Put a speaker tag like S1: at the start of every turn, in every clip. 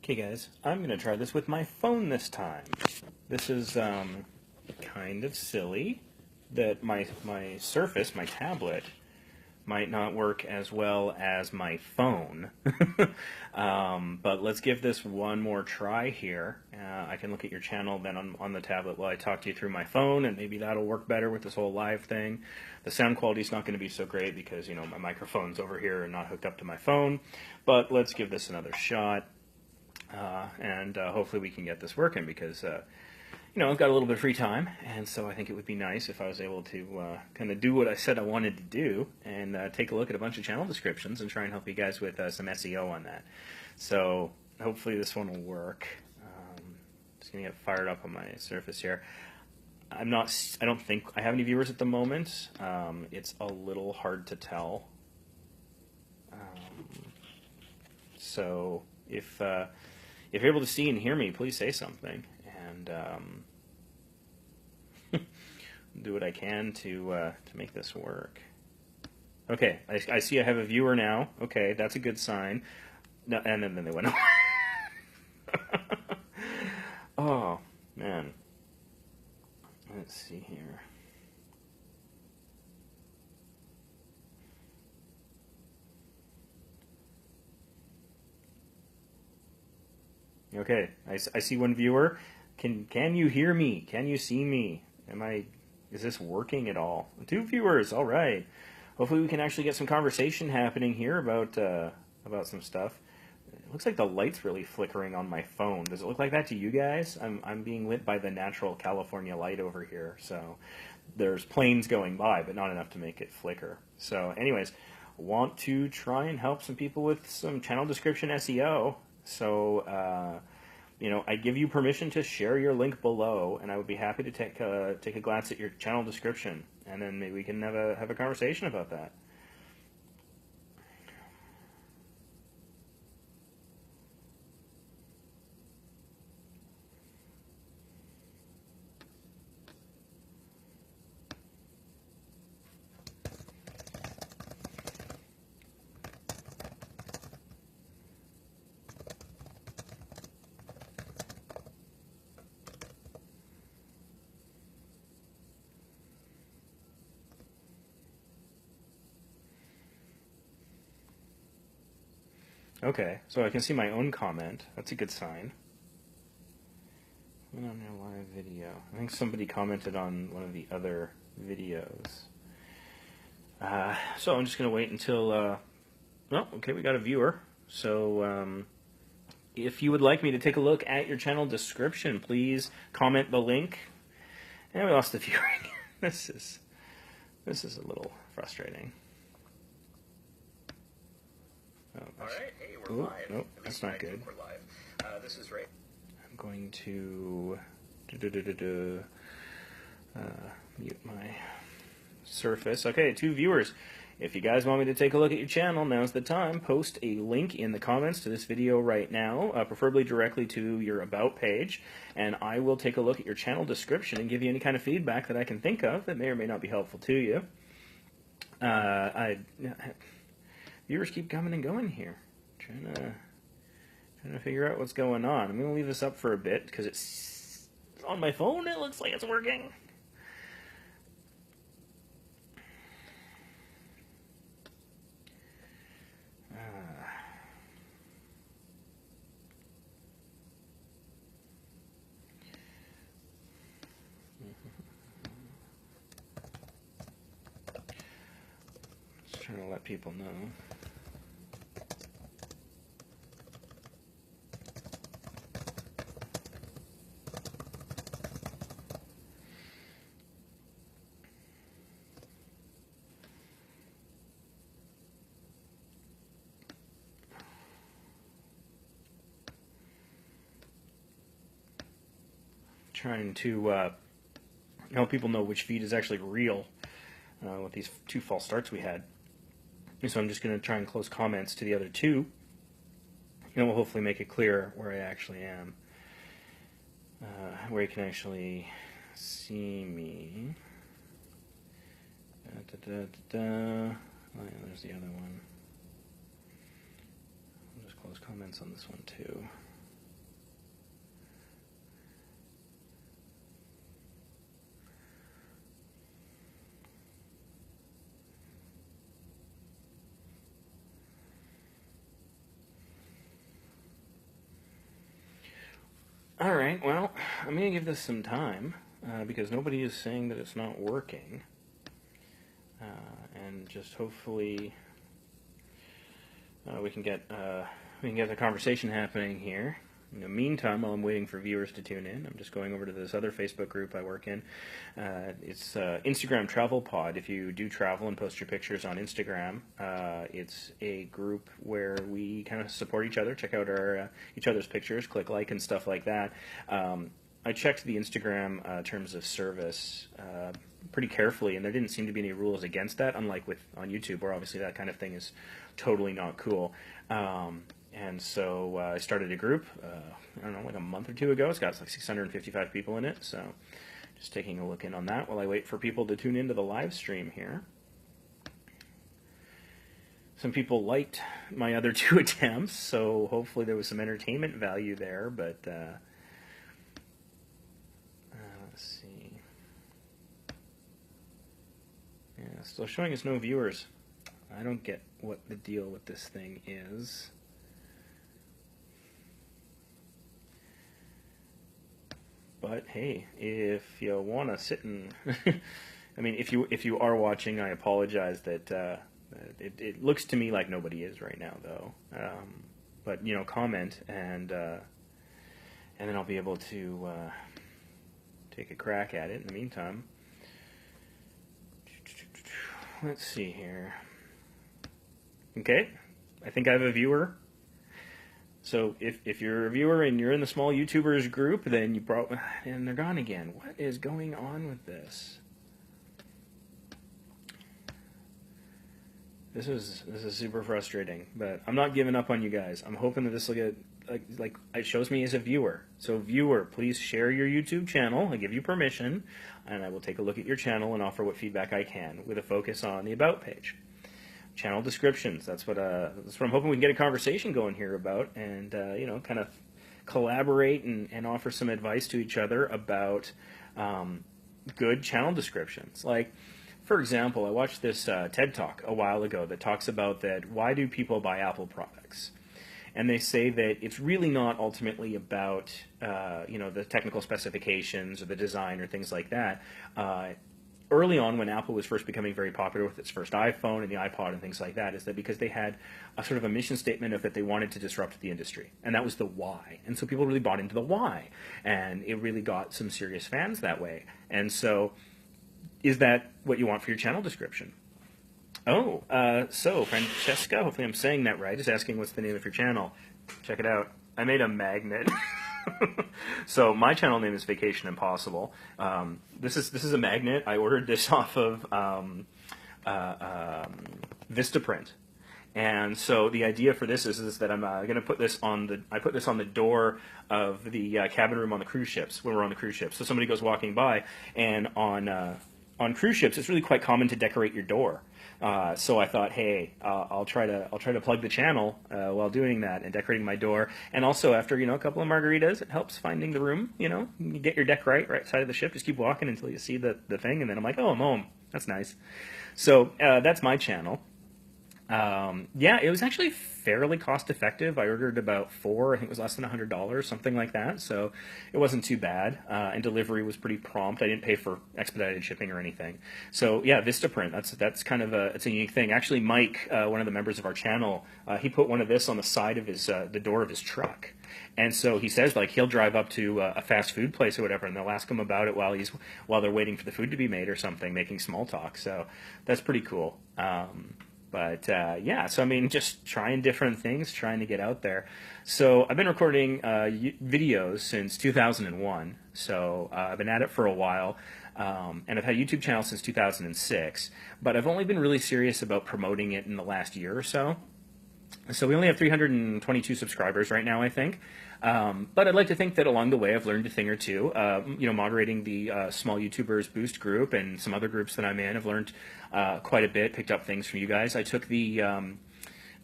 S1: Okay guys, I'm going to try this with my phone this time. This is kind of silly that my Surface, my tablet, might not work as well as my phone. But let's give this one more try here. I can look at your channel then on the tablet while I talk to you through my phone, and maybe that'll work better with this whole live thing. The sound quality is not going to be so great because, you know, my microphone's over here and not hooked up to my phone. But let's give this another shot. And hopefully we can get this working because, you know, I've got a little bit of free time, and so I think it would be nice if I was able to kind of do what I said I wanted to do and take a look at a bunch of channel descriptions and try and help you guys with some SEO on that. So hopefully this one will work. Just going to get fired up on my Surface here. I don't think I have any viewers at the moment. It's a little hard to tell. So if you're able to see and hear me, please say something, and do what I can to make this work. Okay, I see I have a viewer now. Okay, that's a good sign. No, and then they went away. Oh, man. Let's see here. Okay, I see one viewer. Can you hear me? Can you see me? Is this working at all? 2 viewers, all right. Hopefully we can actually get some conversation happening here about some stuff. It looks like the light's really flickering on my phone. Does it look like that to you guys? I'm being lit by the natural California light over here, so there's planes going by, but not enough to make it flicker. So anyways, want to try and help some people with some channel description SEO. So, you know, I give you permission to share your link below, and I would be happy to take a glance at your channel description, and then maybe we can have a conversation about that. Okay, so I can see my own comment. That's a good sign. On your live video. I think somebody commented on one of the other videos. So I'm just going to wait until... oh, okay, we got a viewer. So if you would like me to take a look at your channel description, please comment the link. And we lost the viewer. This is a little frustrating. Oh,
S2: all right, hey, we're live.
S1: Nope, that's not good.
S2: We're live. This is Ray.
S1: I'm going to mute my Surface. Okay, 2 viewers. If you guys want me to take a look at your channel, now's the time. Post a link in the comments to this video right now, preferably directly to your About page, and I will take a look at your channel description and give you any kind of feedback that I can think of that may or may not be helpful to you. Viewers keep coming and going here. Trying to figure out what's going on. I'm going to leave this up for a bit because it's on my phone. It looks like it's working. Just trying to let people know. Trying to help people know which feed is actually real with these 2 false starts we had. So I'm just going to try and close comments to the other 2, and we'll hopefully make it clear where I actually am, where you can actually see me. Oh, yeah, there's the other one. I'll just close comments on this one too. right, well, I'm going to give this some time because nobody is saying that it's not working. And just hopefully we can get the conversation happening here. In the meantime, while I'm waiting for viewers to tune in, I'm just going over to this other Facebook group I work in. It's Instagram Travel Pod. If you do travel and post your pictures on Instagram, it's a group where we kind of support each other, check out our each other's pictures, click like and stuff like that. I checked the Instagram terms of service pretty carefully, and there didn't seem to be any rules against that, unlike on YouTube, where obviously that kind of thing is totally not cool. And so I started a group, I don't know, like a month or two ago. It's got like 655 people in it, so just taking a look in on that while I wait for people to tune into the live stream here. Some people liked my other two attempts, so hopefully there was some entertainment value there, but let's see. Yeah, still showing us no viewers. I don't get what the deal with this thing is. But hey, if you want to sit and, I mean, if you are watching, I apologize that it looks to me like nobody is right now, though. But you know, comment and then I'll be able to take a crack at it. In the meantime, let's see here. Okay, I think I have a viewer. So if you're a viewer and you're in the small YouTubers group, then you probably, and they're gone again. What is going on with this? This is super frustrating, but I'm not giving up on you guys. I'm hoping that this will get like it shows me as a viewer. So viewer, please share your YouTube channel. I give you permission, and I will take a look at your channel and offer what feedback I can with a focus on the About page. Channel descriptions. That's what I'm hoping we can get a conversation going here about, and you know, kind of collaborate and offer some advice to each other about good channel descriptions. Like, for example, I watched this TED Talk a while ago that talks about that why do people buy Apple products, and they say that it's really not ultimately about you know, the technical specifications or the design or things like that. Early on, when Apple was first becoming very popular with its first iPhone and the iPod and things like that, is that because they had a sort of a mission statement of that they wanted to disrupt the industry, and that was the why. And so people really bought into the why, and it really got some serious fans that way. And so, is that what you want for your channel description? Oh, so Francesca, hopefully I'm saying that right, is asking what's the name of your channel. Check it out. I made a magnet. So my channel name is Vacation Impossible. This is a magnet. I ordered this off of Vistaprint, and so the idea for this is that I'm going to put this on the door of the cabin room on the cruise ships when we're on the cruise ships. So somebody goes walking by, and on cruise ships it's really quite common to decorate your door. So I thought, hey, I'll try to plug the channel while doing that and decorating my door. And also, after, you know, a couple of margaritas, it helps finding the room. You know, you get your deck right side of the ship. Just keep walking until you see the thing, and then I'm like, oh, I'm home. That's nice. So that's my channel. Yeah, it was actually fairly cost effective. I ordered about 4, I think it was less than $100, something like that. So it wasn't too bad, and delivery was pretty prompt. I didn't pay for expedited shipping or anything. So yeah, Vistaprint, that's kind of it's a unique thing. Actually, Mike, one of the members of our channel, he put one of this on the side of his the door of his truck. And so he says, like, he'll drive up to a fast food place or whatever, and they'll ask him about it while they're waiting for the food to be made or something, making small talk. So that's pretty cool. But yeah, so I mean, just trying different things, trying to get out there. So I've been recording videos since 2001. So I've been at it for a while, and I've had a YouTube channel since 2006. But I've only been really serious about promoting it in the last year or so. So we only have 322 subscribers right now, I think. But I'd like to think that along the way I've learned a thing or two. You know, moderating the Small YouTubers Boost group and some other groups that I'm in, I've learned quite a bit, picked up things from you guys. I took the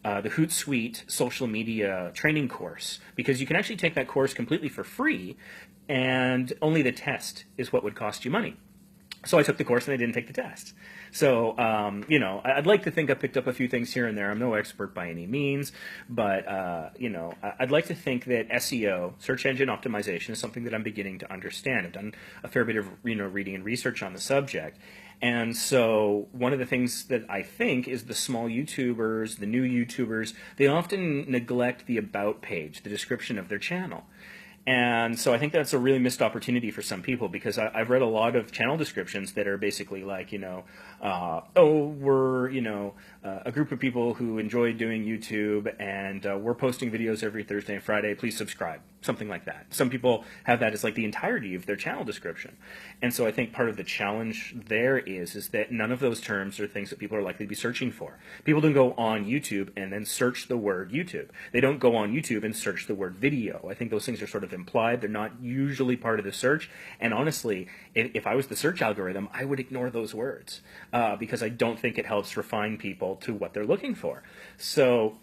S1: Hootsuite social media training course, because you can actually take that course completely for free, and only the test is what would cost you money. So I took the course and I didn't take the test. So, I'd like to think I picked up a few things here and there. I'm no expert by any means, but, I'd like to think that SEO, search engine optimization, is something that I'm beginning to understand. I've done a fair bit of, reading and research on the subject. And so one of the things that I think is the small YouTubers, the new YouTubers, they often neglect the about page, the description of their channel. And so I think that's a really missed opportunity for some people, because I've read a lot of channel descriptions that are basically like, we're, a group of people who enjoy doing YouTube, and we're posting videos every Thursday and Friday. Please subscribe. Something like that. Some people have that as like the entirety of their channel description. And so I think part of the challenge there is that none of those terms are things that people are likely to be searching for. People don't go on YouTube and then search the word YouTube. They don't go on YouTube and search the word video. I think those things are sort of implied. They're not usually part of the search. And honestly, if I was the search algorithm, I would ignore those words because I don't think it helps refine people to what they're looking for. So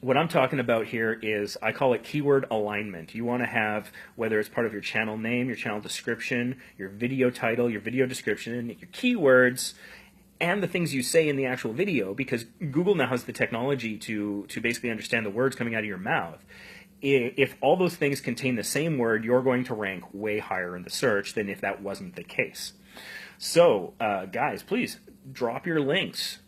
S1: what I'm talking about here is, I call it keyword alignment. You want to have, whether it's part of your channel name, your channel description, your video title, your video description, your keywords, and the things you say in the actual video, because Google now has the technology to basically understand the words coming out of your mouth. If all those things contain the same word, you're going to rank way higher in the search than if that wasn't the case. So, guys, please drop your links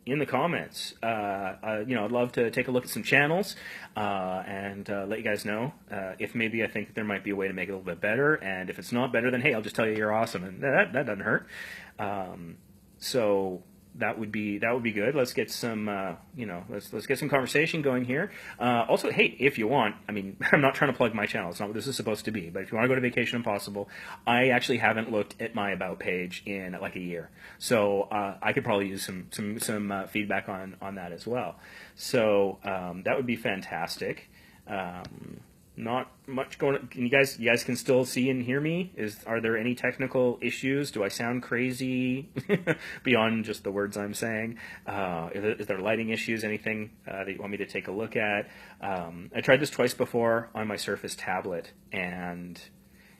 S1: in the comments. I'd love to take a look at some channels and let you guys know if maybe I think that there might be a way to make it a little bit better. And if it's not better, then hey, I'll just tell you you're awesome, and that doesn't hurt. So that would be good. Let's get some let's get some conversation going here. Also, hey, if you want, I mean, I'm not trying to plug my channel. It's not what this is supposed to be. But if you want to go to Vacation Impossible, I actually haven't looked at my about page in like a year, so I could probably use some feedback on that as well. So that would be fantastic. Not much going on. You guys can still see and hear me? Are there any technical issues? Do I sound crazy beyond just the words I'm saying? Is there lighting issues? Anything that you want me to take a look at? I tried this twice before on my Surface tablet, and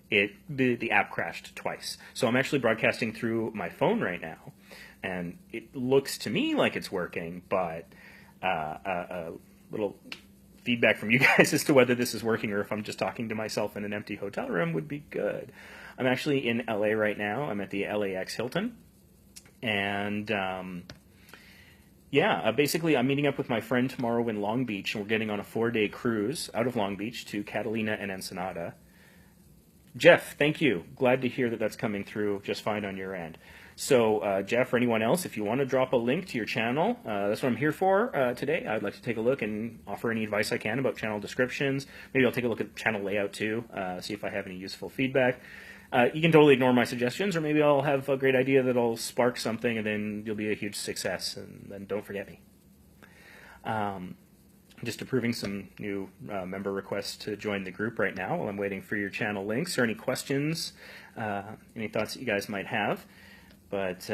S1: the app crashed twice. So I'm actually broadcasting through my phone right now, and it looks to me like it's working, but a little feedback from you guys as to whether this is working or if I'm just talking to myself in an empty hotel room would be good. I'm actually in LA right now. I'm at the LAX Hilton, and basically I'm meeting up with my friend tomorrow in Long Beach, and we're getting on a 4-day cruise out of Long Beach to Catalina and Ensenada. Jeff, thank you. Glad to hear that that's coming through just fine on your end. So, Jeff, or anyone else, if you want to drop a link to your channel, that's what I'm here for today. I'd like to take a look and offer any advice I can about channel descriptions. Maybe I'll take a look at channel layout too, see if I have any useful feedback. You can totally ignore my suggestions, or maybe I'll have a great idea that'll spark something, and then you'll be a huge success, and then don't forget me. Just approving some new member requests to join the group right now while I'm waiting for your channel links or any questions, any thoughts that you guys might have. But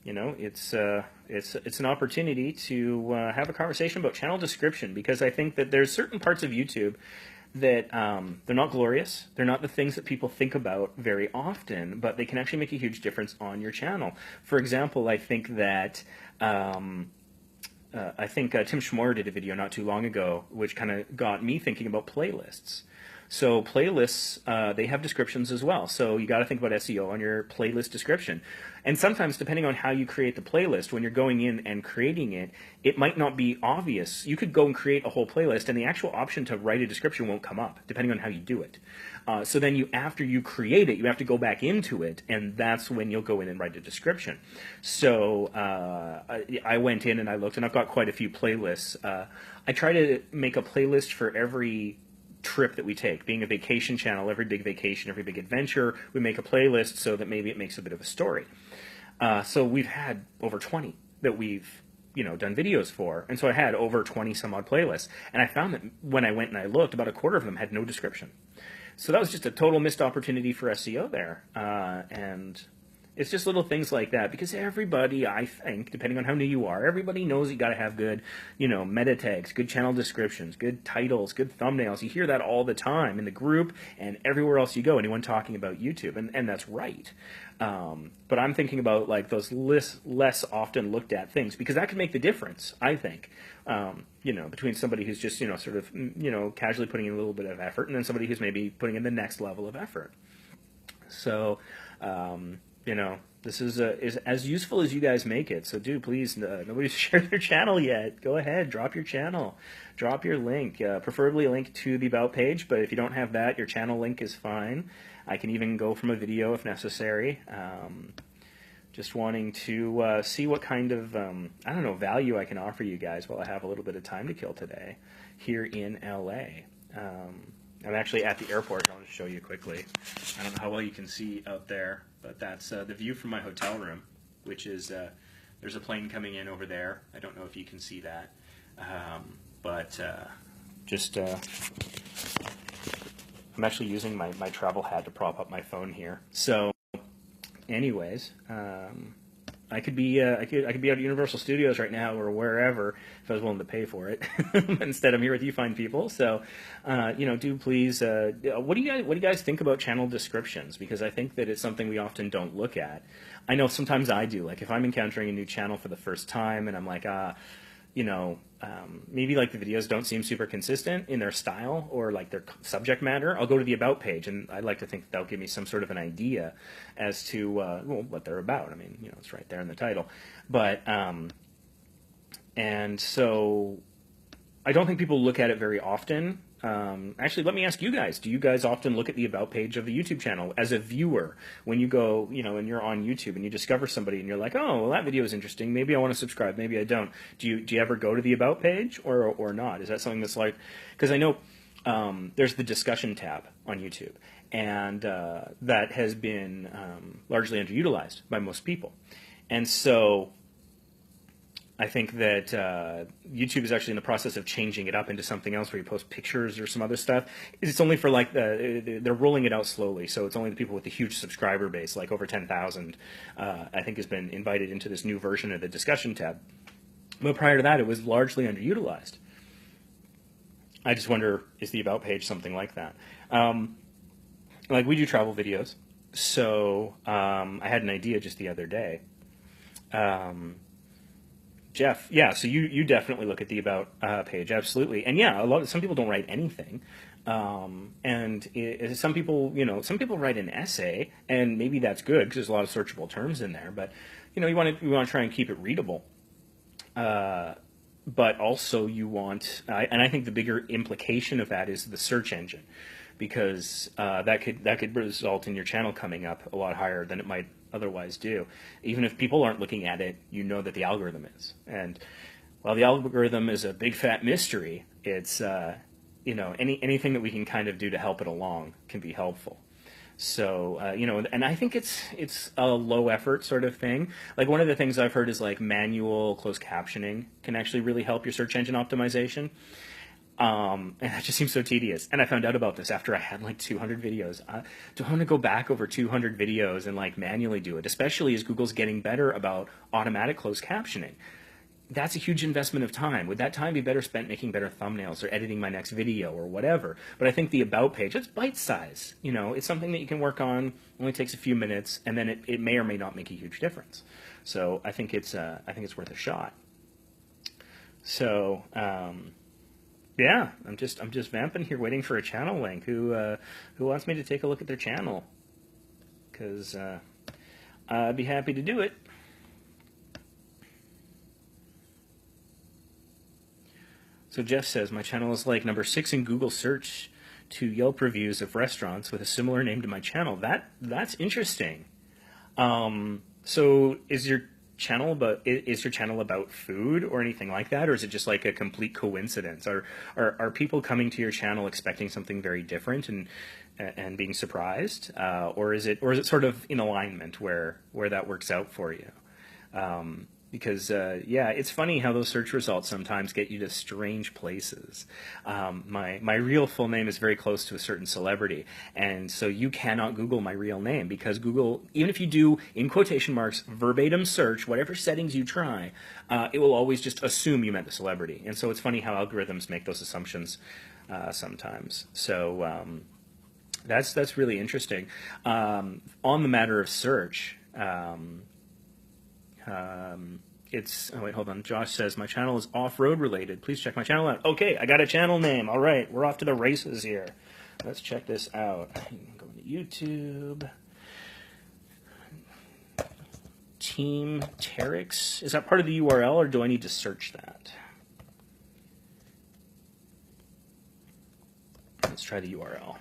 S1: it's an opportunity to have a conversation about channel description, because I think that there's certain parts of YouTube that they're not glorious. They're not the things that people think about very often, but they can actually make a huge difference on your channel. For example, I think that Tim Schmoyer did a video not too long ago, which kind of got me thinking about playlists. So playlists, they have descriptions as well. So you got to think about SEO on your playlist description. And sometimes, depending on how you create the playlist, when you're going in and creating it, it might not be obvious. You could go and create a whole playlist, and the actual option to write a description won't come up, depending on how you do it. So then after you create it, you have to go back into it, and that's when you'll go in and write a description. So I went in and I looked, and I've got quite a few playlists. I try to make a playlist for every trip that we take. Being a vacation channel, every big vacation, every big adventure, we make a playlist so that maybe it makes a bit of a story. So we've had over 20 that we've done videos for, and so I had over 20 some odd playlists, and I found that when I went and I looked, about a quarter of them had no description. So that was just a total missed opportunity for SEO there, and It's just little things like that, because everybody, I think, depending on how new you are, everybody knows you got to have good, meta tags, good channel descriptions, good titles, good thumbnails. You hear that all the time in the group and everywhere else you go, anyone talking about YouTube, and that's right. But I'm thinking about like those less often looked at things, because that could make the difference, I think, between somebody who's just, sort of, casually putting in a little bit of effort, and then somebody who's maybe putting in the next level of effort. So, this is as useful as you guys make it. So do please, nobody's shared their channel yet. Go ahead, drop your channel, drop your link, preferably a link to the About page. But if you don't have that, your channel link is fine. I can even go from a video if necessary. Just wanting to see what kind of value I can offer you guys while I have a little bit of time to kill today here in LA. I'm actually at the airport. I'll just show you quickly. I don't know how well you can see out there, but that's the view from my hotel room, which is, there's a plane coming in over there. I don't know if you can see that, I'm actually using my travel hat to prop up my phone here. So, anyways, I could be out at Universal Studios right now or wherever if I was willing to pay for it. Instead, I'm here with you fine people. So, do please. What do you guys think about channel descriptions? Because I think that it's something we often don't look at. I know sometimes I do. Like if I'm encountering a new channel for the first time and I'm like, maybe like the videos don't seem super consistent in their style or like their subject matter, I'll go to the About page, and I'd like to think that'll give me some sort of an idea as to what they're about. I mean, it's right there in the title. But and so I don't think people look at it very often. Actually, let me ask you guys, do you guys often look at the About page of the YouTube channel as a viewer when you go, and you're on YouTube and you discover somebody and you're like, oh, well, that video is interesting. Maybe I want to subscribe. Maybe I don't. Do you ever go to the About page or not? Is that something that's like, because I know there's the discussion tab on YouTube, and that has been largely underutilized by most people. And so I think that YouTube is actually in the process of changing it up into something else where you post pictures or some other stuff. It's only for like they're rolling it out slowly, so it's only the people with the huge subscriber base, like over 10,000, I think has been invited into this new version of the discussion tab. But prior to that, it was largely underutilized. I just wonder, is the About page something like that? Like we do travel videos, so I had an idea just the other day. Jeff, yeah, so you definitely look at the About page, absolutely. And yeah, some people don't write anything. Some people write an essay, and maybe that's good because there's a lot of searchable terms in there, but you want to try and keep it readable. But also you want, and I think the bigger implication of that is the search engine, because that could result in your channel coming up a lot higher than it might otherwise do. Even if people aren't looking at it, you know that the algorithm is. And while the algorithm is a big fat mystery, it's anything that we can kind of do to help it along can be helpful. So and I think it's a low effort sort of thing. Like one of the things I've heard is like manual closed captioning can actually really help your search engine optimization. And that just seems so tedious. And I found out about this after I had like 200 videos. Do I want to go back over 200 videos and like manually do it, especially as Google's getting better about automatic closed captioning? That's a huge investment of time. Would that time be better spent making better thumbnails or editing my next video or whatever? But I think the About page, it's bite size. It's something that you can work on, only takes a few minutes, and then it may or may not make a huge difference. So I think it's worth a shot. So, yeah, I'm just vamping here, waiting for a channel link. Who wants me to take a look at their channel? Because I'd be happy to do it. So Jeff says, my channel is like number 6 in Google search to Yelp reviews of restaurants with a similar name to my channel. That's interesting. So is your channel about food or anything like that, or is it just like a complete coincidence? Are people coming to your channel expecting something very different and being surprised, or is it sort of in alignment where that works out for you? Because yeah, it's funny how those search results sometimes get you to strange places. My real full name is very close to a certain celebrity, and so you cannot Google my real name because Google, even if you do in quotation marks verbatim search, whatever settings you try, it will always just assume you meant the celebrity. And so it's funny how algorithms make those assumptions sometimes. So that's really interesting. On the matter of search. It's, oh wait, hold on. Josh says, my channel is off-road related. Please check my channel out. Okay, I got a channel name. All right, we're off to the races here. Let's check this out. Go to YouTube. Team Terex. Is that part of the URL, or do I need to search that? Let's try the URL.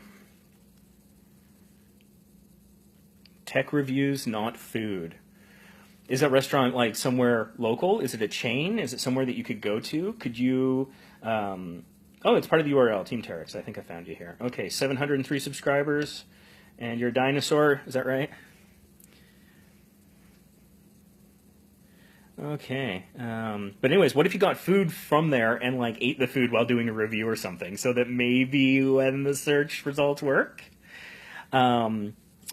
S1: Tech reviews, not food. Is that restaurant like somewhere local? Is it a chain? Is it somewhere that you could go to? Could you? Oh, it's part of the URL, Team Terex. I think I found you here. Okay, 703 subscribers, and you're a dinosaur. Is that right? Okay. But anyways, what if you got food from there and like ate the food while doing a review or something, so that maybe when the search results work?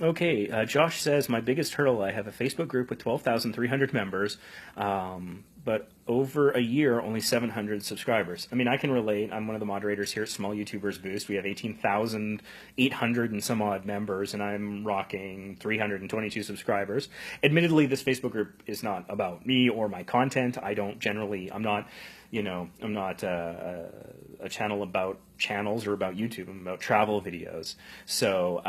S1: Okay, Josh says, my biggest hurdle, I have a Facebook group with 12,300 members, but over a year, only 700 subscribers. I mean, I can relate. I'm one of the moderators here at Small YouTubers Boost. We have 18,800 and some odd members, and I'm rocking 322 subscribers. Admittedly, this Facebook group is not about me or my content. I'm not a channel about channels or about YouTube. I'm about travel videos. So,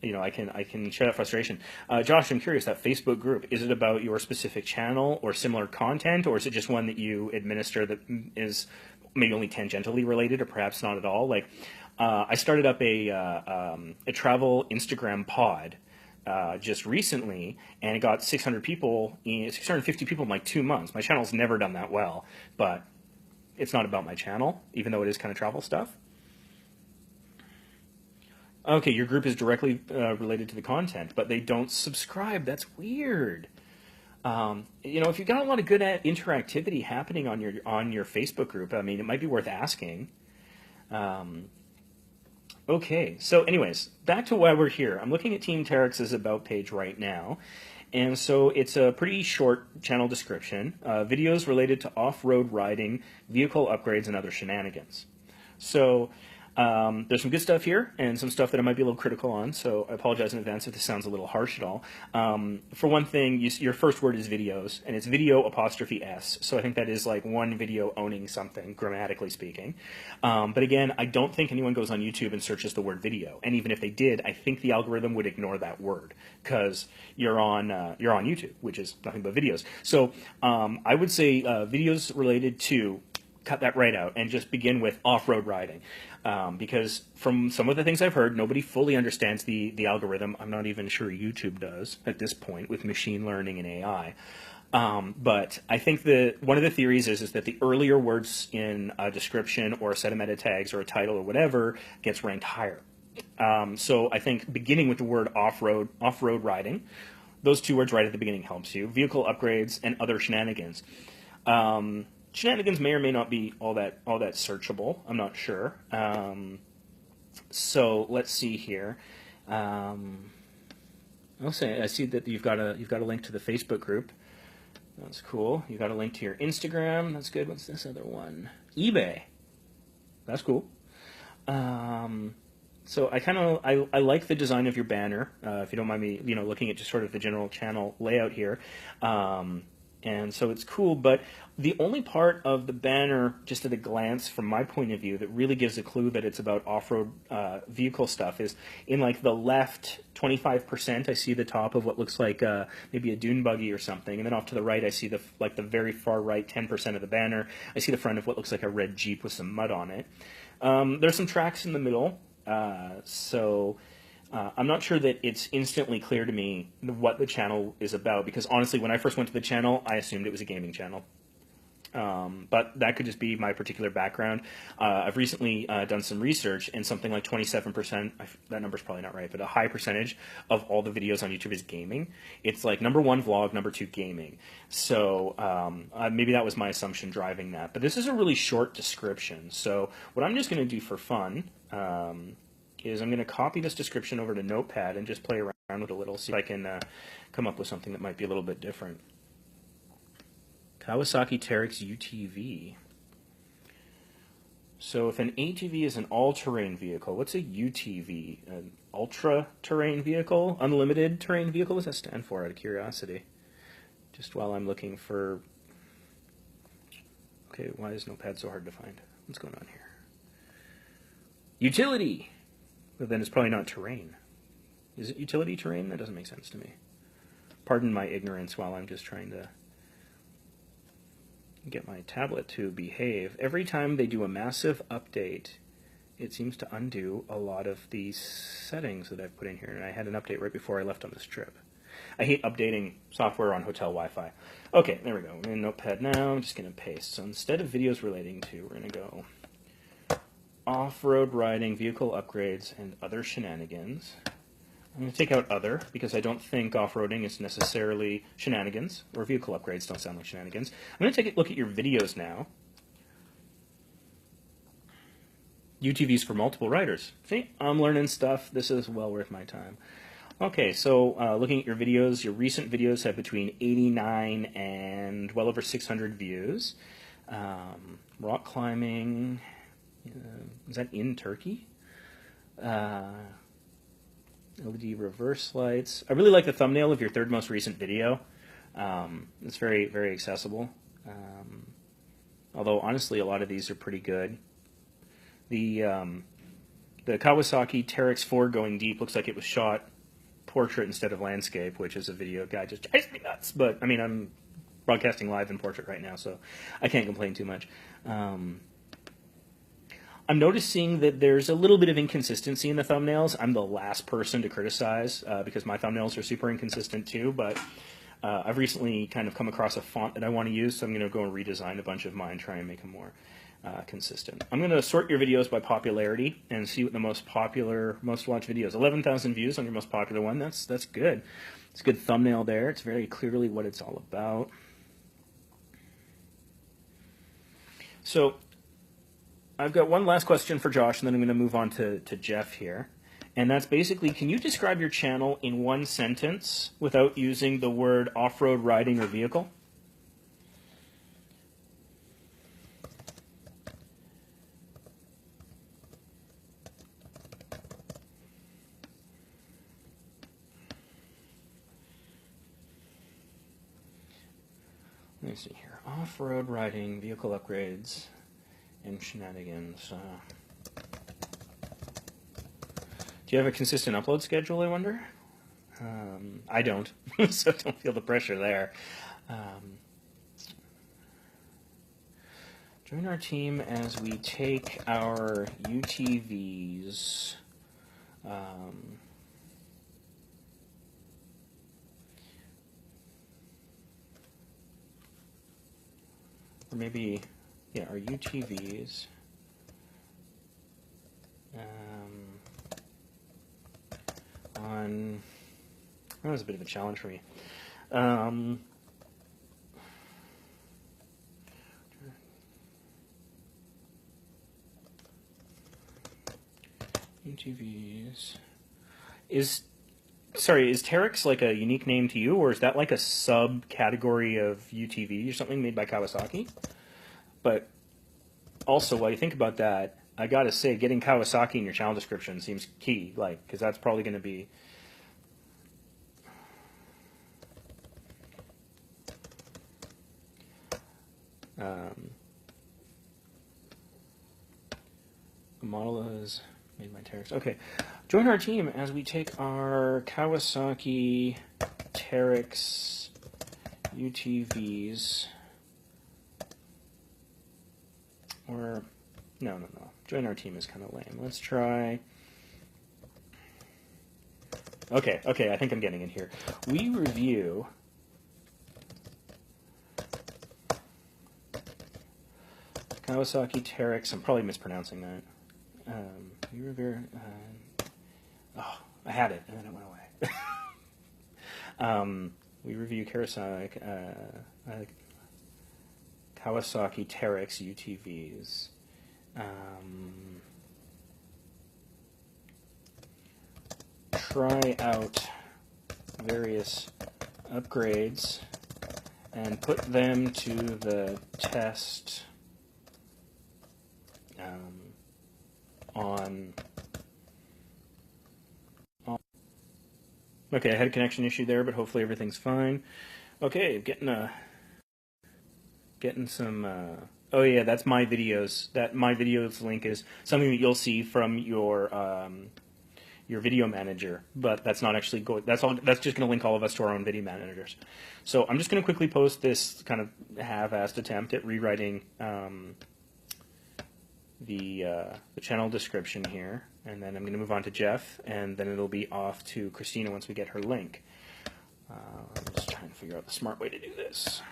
S1: I can share that frustration. Josh, I'm curious, that Facebook group, is it about your specific channel or similar content, or is it just one that you administer that is maybe only tangentially related or perhaps not at all? Like, I started up a travel Instagram pod just recently, and it got 650 people in like 2 months. My channel's never done that well, but it's not about my channel, even though it is kind of travel stuff. Okay, your group is directly related to the content, but they don't subscribe. That's weird. If you've got a lot of good interactivity happening on your Facebook group, I mean, it might be worth asking. Okay, so anyways, back to why we're here. I'm looking at Team Terex's About page right now, and so it's a pretty short channel description. Videos related to off-road riding, vehicle upgrades, and other shenanigans. So there's some good stuff here and some stuff that I might be a little critical on, so I apologize in advance if this sounds a little harsh at all. For one thing, your first word is videos, and it's video apostrophe S, so I think that is like one video owning something, grammatically speaking. But again, I don't think anyone goes on YouTube and searches the word video, and even if they did, I think the algorithm would ignore that word, because you're on YouTube, which is nothing but videos. So I would say videos related to, cut that right out and just begin with off-road riding, because from some of the things I've heard, nobody fully understands the algorithm. I'm not even sure YouTube does at this point with machine learning and AI. But I think that one of the theories is that the earlier words in a description or a set of meta tags or a title or whatever gets ranked higher. So I think beginning with the word off-road riding, those two words right at the beginning helps you. Vehicle upgrades and other shenanigans. Shenanigans may or may not be all that searchable. I'm not sure. So let's see here. I'll say I see that you've got a link to the Facebook group. That's cool. You got a link to your Instagram. That's good. What's this other one? eBay. That's cool. So I like the design of your banner. If you don't mind me, looking at just sort of the general channel layout here. And so it's cool, but the only part of the banner, just at a glance from my point of view, that really gives a clue that it's about off-road vehicle stuff is in like the left 25%, I see the top of what looks like maybe a dune buggy or something, and then off to the right I see the very far right 10% of the banner. I see the front of what looks like a red Jeep with some mud on it. There's some tracks in the middle, so I'm not sure that it's instantly clear to me what the channel is about, because honestly, when I first went to the channel, I assumed it was a gaming channel. But that could just be my particular background. I've recently done some research, and something like 27%, that number's probably not right, but a high percentage of all the videos on YouTube is gaming. It's like number one vlog, number two gaming. So maybe that was my assumption driving that. But this is a really short description. So what I'm just going to do for fun is I'm going to copy this description over to Notepad and just play around with it a little, see if I can come up with something that might be a little bit different. Kawasaki Teryx UTV. So if an ATV is an all-terrain vehicle, what's a UTV? An ultra-terrain vehicle? Unlimited terrain vehicle? What does that stand for, out of curiosity? Just while I'm looking for... Okay, why is Notepad so hard to find? What's going on here? Utility! But then it's probably not terrain. Is it utility terrain? That doesn't make sense to me. Pardon my ignorance while I'm just trying to get my tablet to behave. Every time they do a massive update, it seems to undo a lot of these settings that I've put in here, and I had an update right before I left on this trip. I hate updating software on hotel Wi-Fi. Okay, there we go. We're in Notepad now. I'm just going to paste. So instead of videos relating to, we're going to go off-road riding, vehicle upgrades, and other shenanigans. I'm going to take out other, because I don't think off-roading is necessarily shenanigans, or vehicle upgrades don't sound like shenanigans. I'm going to take a look at your videos now. UTVs for multiple riders. See, I'm learning stuff. This is well worth my time. Okay, so looking at your videos, your recent videos have between 89 and well over 600 views. Rock climbing, is that in Turkey? LED reverse lights. I really like the thumbnail of your third most recent video. It's very, very accessible. Although, honestly, a lot of these are pretty good. The Kawasaki Teryx 4 going deep looks like it was shot portrait instead of landscape, which is a video guy just drives me nuts. But, I mean, I'm broadcasting live in portrait right now, so I can't complain too much. I'm noticing that there's a little bit of inconsistency in the thumbnails. I'm the last person to criticize because my thumbnails are super inconsistent too, but I've recently kind of come across a font that I want to use, so I'm going to go and redesign a bunch of mine, try and make them more consistent. I'm going to sort your videos by popularity and see what the most popular, most watched videos. 11,000 views on your most popular one. That's good. It's a good thumbnail there. It's very clearly what it's all about. So I've got one last question for Josh, and then I'm going to move on to Jeff here. And that's basically, can you describe your channel in one sentence without using the word off-road riding or vehicle? Let me see here. Off-road riding, vehicle upgrades, and shenanigans. Do you have a consistent upload schedule, I wonder? I don't, so don't feel the pressure there. Join our team as we take our UTVs. Or maybe, yeah, our UTVs. That was a bit of a challenge for me. UTVs. Is Teryx like a unique name to you, or is that like a subcategory of UTV or something made by Kawasaki? But also, while you think about that, I gotta say, getting Kawasaki in your channel description seems key, like, because that's probably going to be the model is made by Teryx. Okay, join our team as we take our Kawasaki Teryx UTVs, or no. Join our team is kind of lame. Let's try. Okay, I think I'm getting it here. We review Kawasaki Terex. I'm probably mispronouncing that. Oh, I had it, and then it went away. We review Kawasaki Terex UTVs. Try out various upgrades and put them to the test on. Okay, I had a connection issue there, but hopefully everything's fine. Okay, getting some. Oh yeah, that's my videos. That my videos link is something that you'll see from your video manager, but that's not actually going. That's all. That's just going to link all of us to our own video managers. So I'm just going to quickly post this kind of half-assed attempt at rewriting the channel description here, and then I'm going to move on to Jeff, and then it'll be off to Christina once we get her link. I'm just trying to figure out the smart way to do this.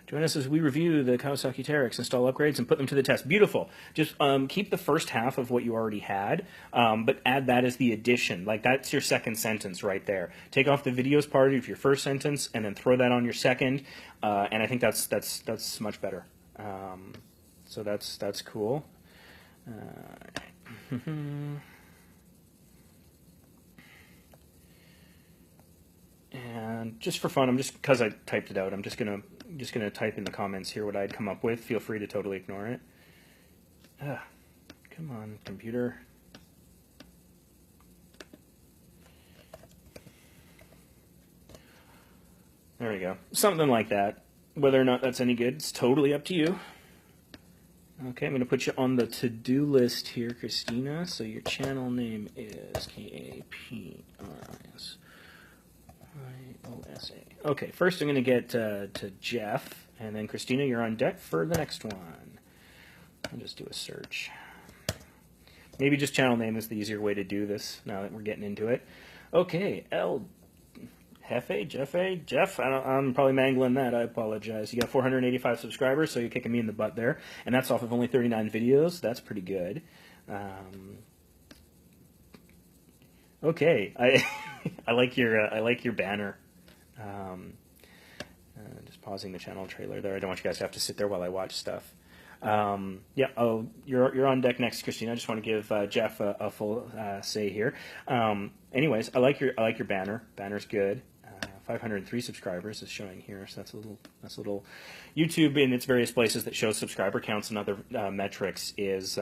S1: Join us as we review the Kawasaki Terex, install upgrades, and put them to the test. Beautiful. Just keep the first half of what you already had, but add that as the addition. Like, that's your second sentence right there. Take off the videos part of your first sentence, and then throw that on your second, and I think that's much better. So that's cool. And just for fun, because I typed it out, I'm just gonna type in the comments here what I'd come up with. Feel free to totally ignore it. Come on, computer. There we go. Something like that. Whether or not that's any good, it's totally up to you. Okay, I'm going to put you on the to-do list here, Christina. So your channel name is KAPRISIOSA. Okay, first I'm going to get to Jeff, and then Christina, you're on deck for the next one. I'll just do a search. Maybe just channel name is the easier way to do this now that we're getting into it. Okay, Jeff, I'm probably mangling that. I apologize. You got 485 subscribers, so you're kicking me in the butt there, and that's off of only 39 videos. That's pretty good. Okay, I like your banner. Just pausing the channel trailer there. I don't want you guys to have to sit there while I watch stuff. Yeah. Oh, you're on deck next, Christina. I just want to give Jeff a full say here. Anyways, I like your banner. Banner's good. 503 subscribers is showing here, so that's a little. YouTube in its various places that shows subscriber counts and other metrics is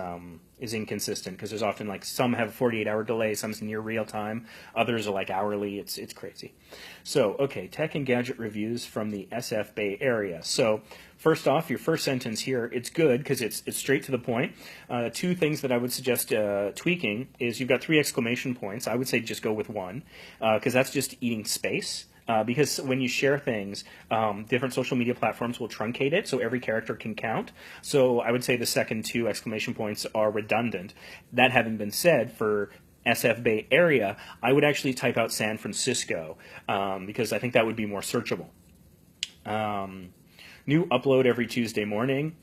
S1: inconsistent, because there's often, like, some have a 48-hour delay, some's near real time, others are like hourly. It's crazy. So okay, tech and gadget reviews from the SF Bay Area. So first off, your first sentence here, it's good because it's straight to the point. Two things that I would suggest tweaking is you've got 3 exclamation points. I would say just go with 1, because that's just eating space. Because when you share things, different social media platforms will truncate it, so every character can count. So I would say the second 2 exclamation points are redundant. That having been said, for SF Bay Area, I would actually type out San Francisco, because I think that would be more searchable. New upload every Tuesday morning.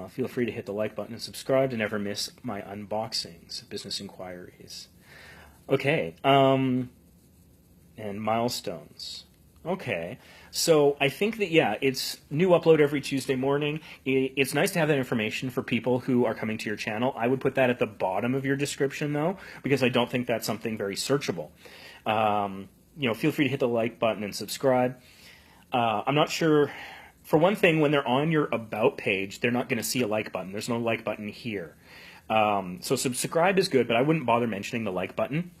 S1: Feel free to hit the like button and subscribe to never miss my unboxings, business inquiries. Okay. And milestones. Okay, so I think that, yeah, it's new upload every Tuesday morning. It's nice to have that information for people who are coming to your channel. I would put that at the bottom of your description, though, because I don't think that's something very searchable. Feel free to hit the like button and subscribe. I'm not sure. For one thing, when they're on your About page, they're not going to see a like button. There's no like button here. So subscribe is good, but I wouldn't bother mentioning the like button.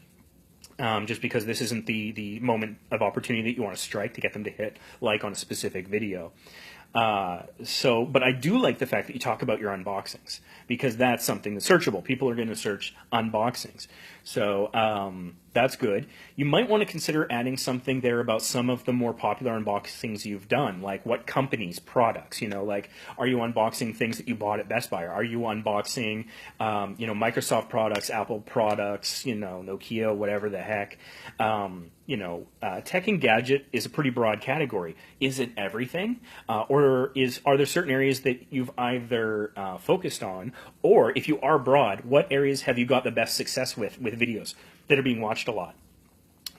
S1: Just because this isn't the moment of opportunity that you want to strike to get them to hit like on a specific video. But I do like the fact that you talk about your unboxings, because that's something that's searchable. People are going to search unboxings. So That's good. You might want to consider adding something there about some of the more popular unboxings you've done, like what companies' products. Like, are you unboxing things that you bought at Best Buy? Are you unboxing, Microsoft products, Apple products, Nokia, whatever the heck? Tech and gadget is a pretty broad category. Is it everything, or are there certain areas that you've either focused on, or if you are broad, what areas have you got the best success with videos that are being watched a lot?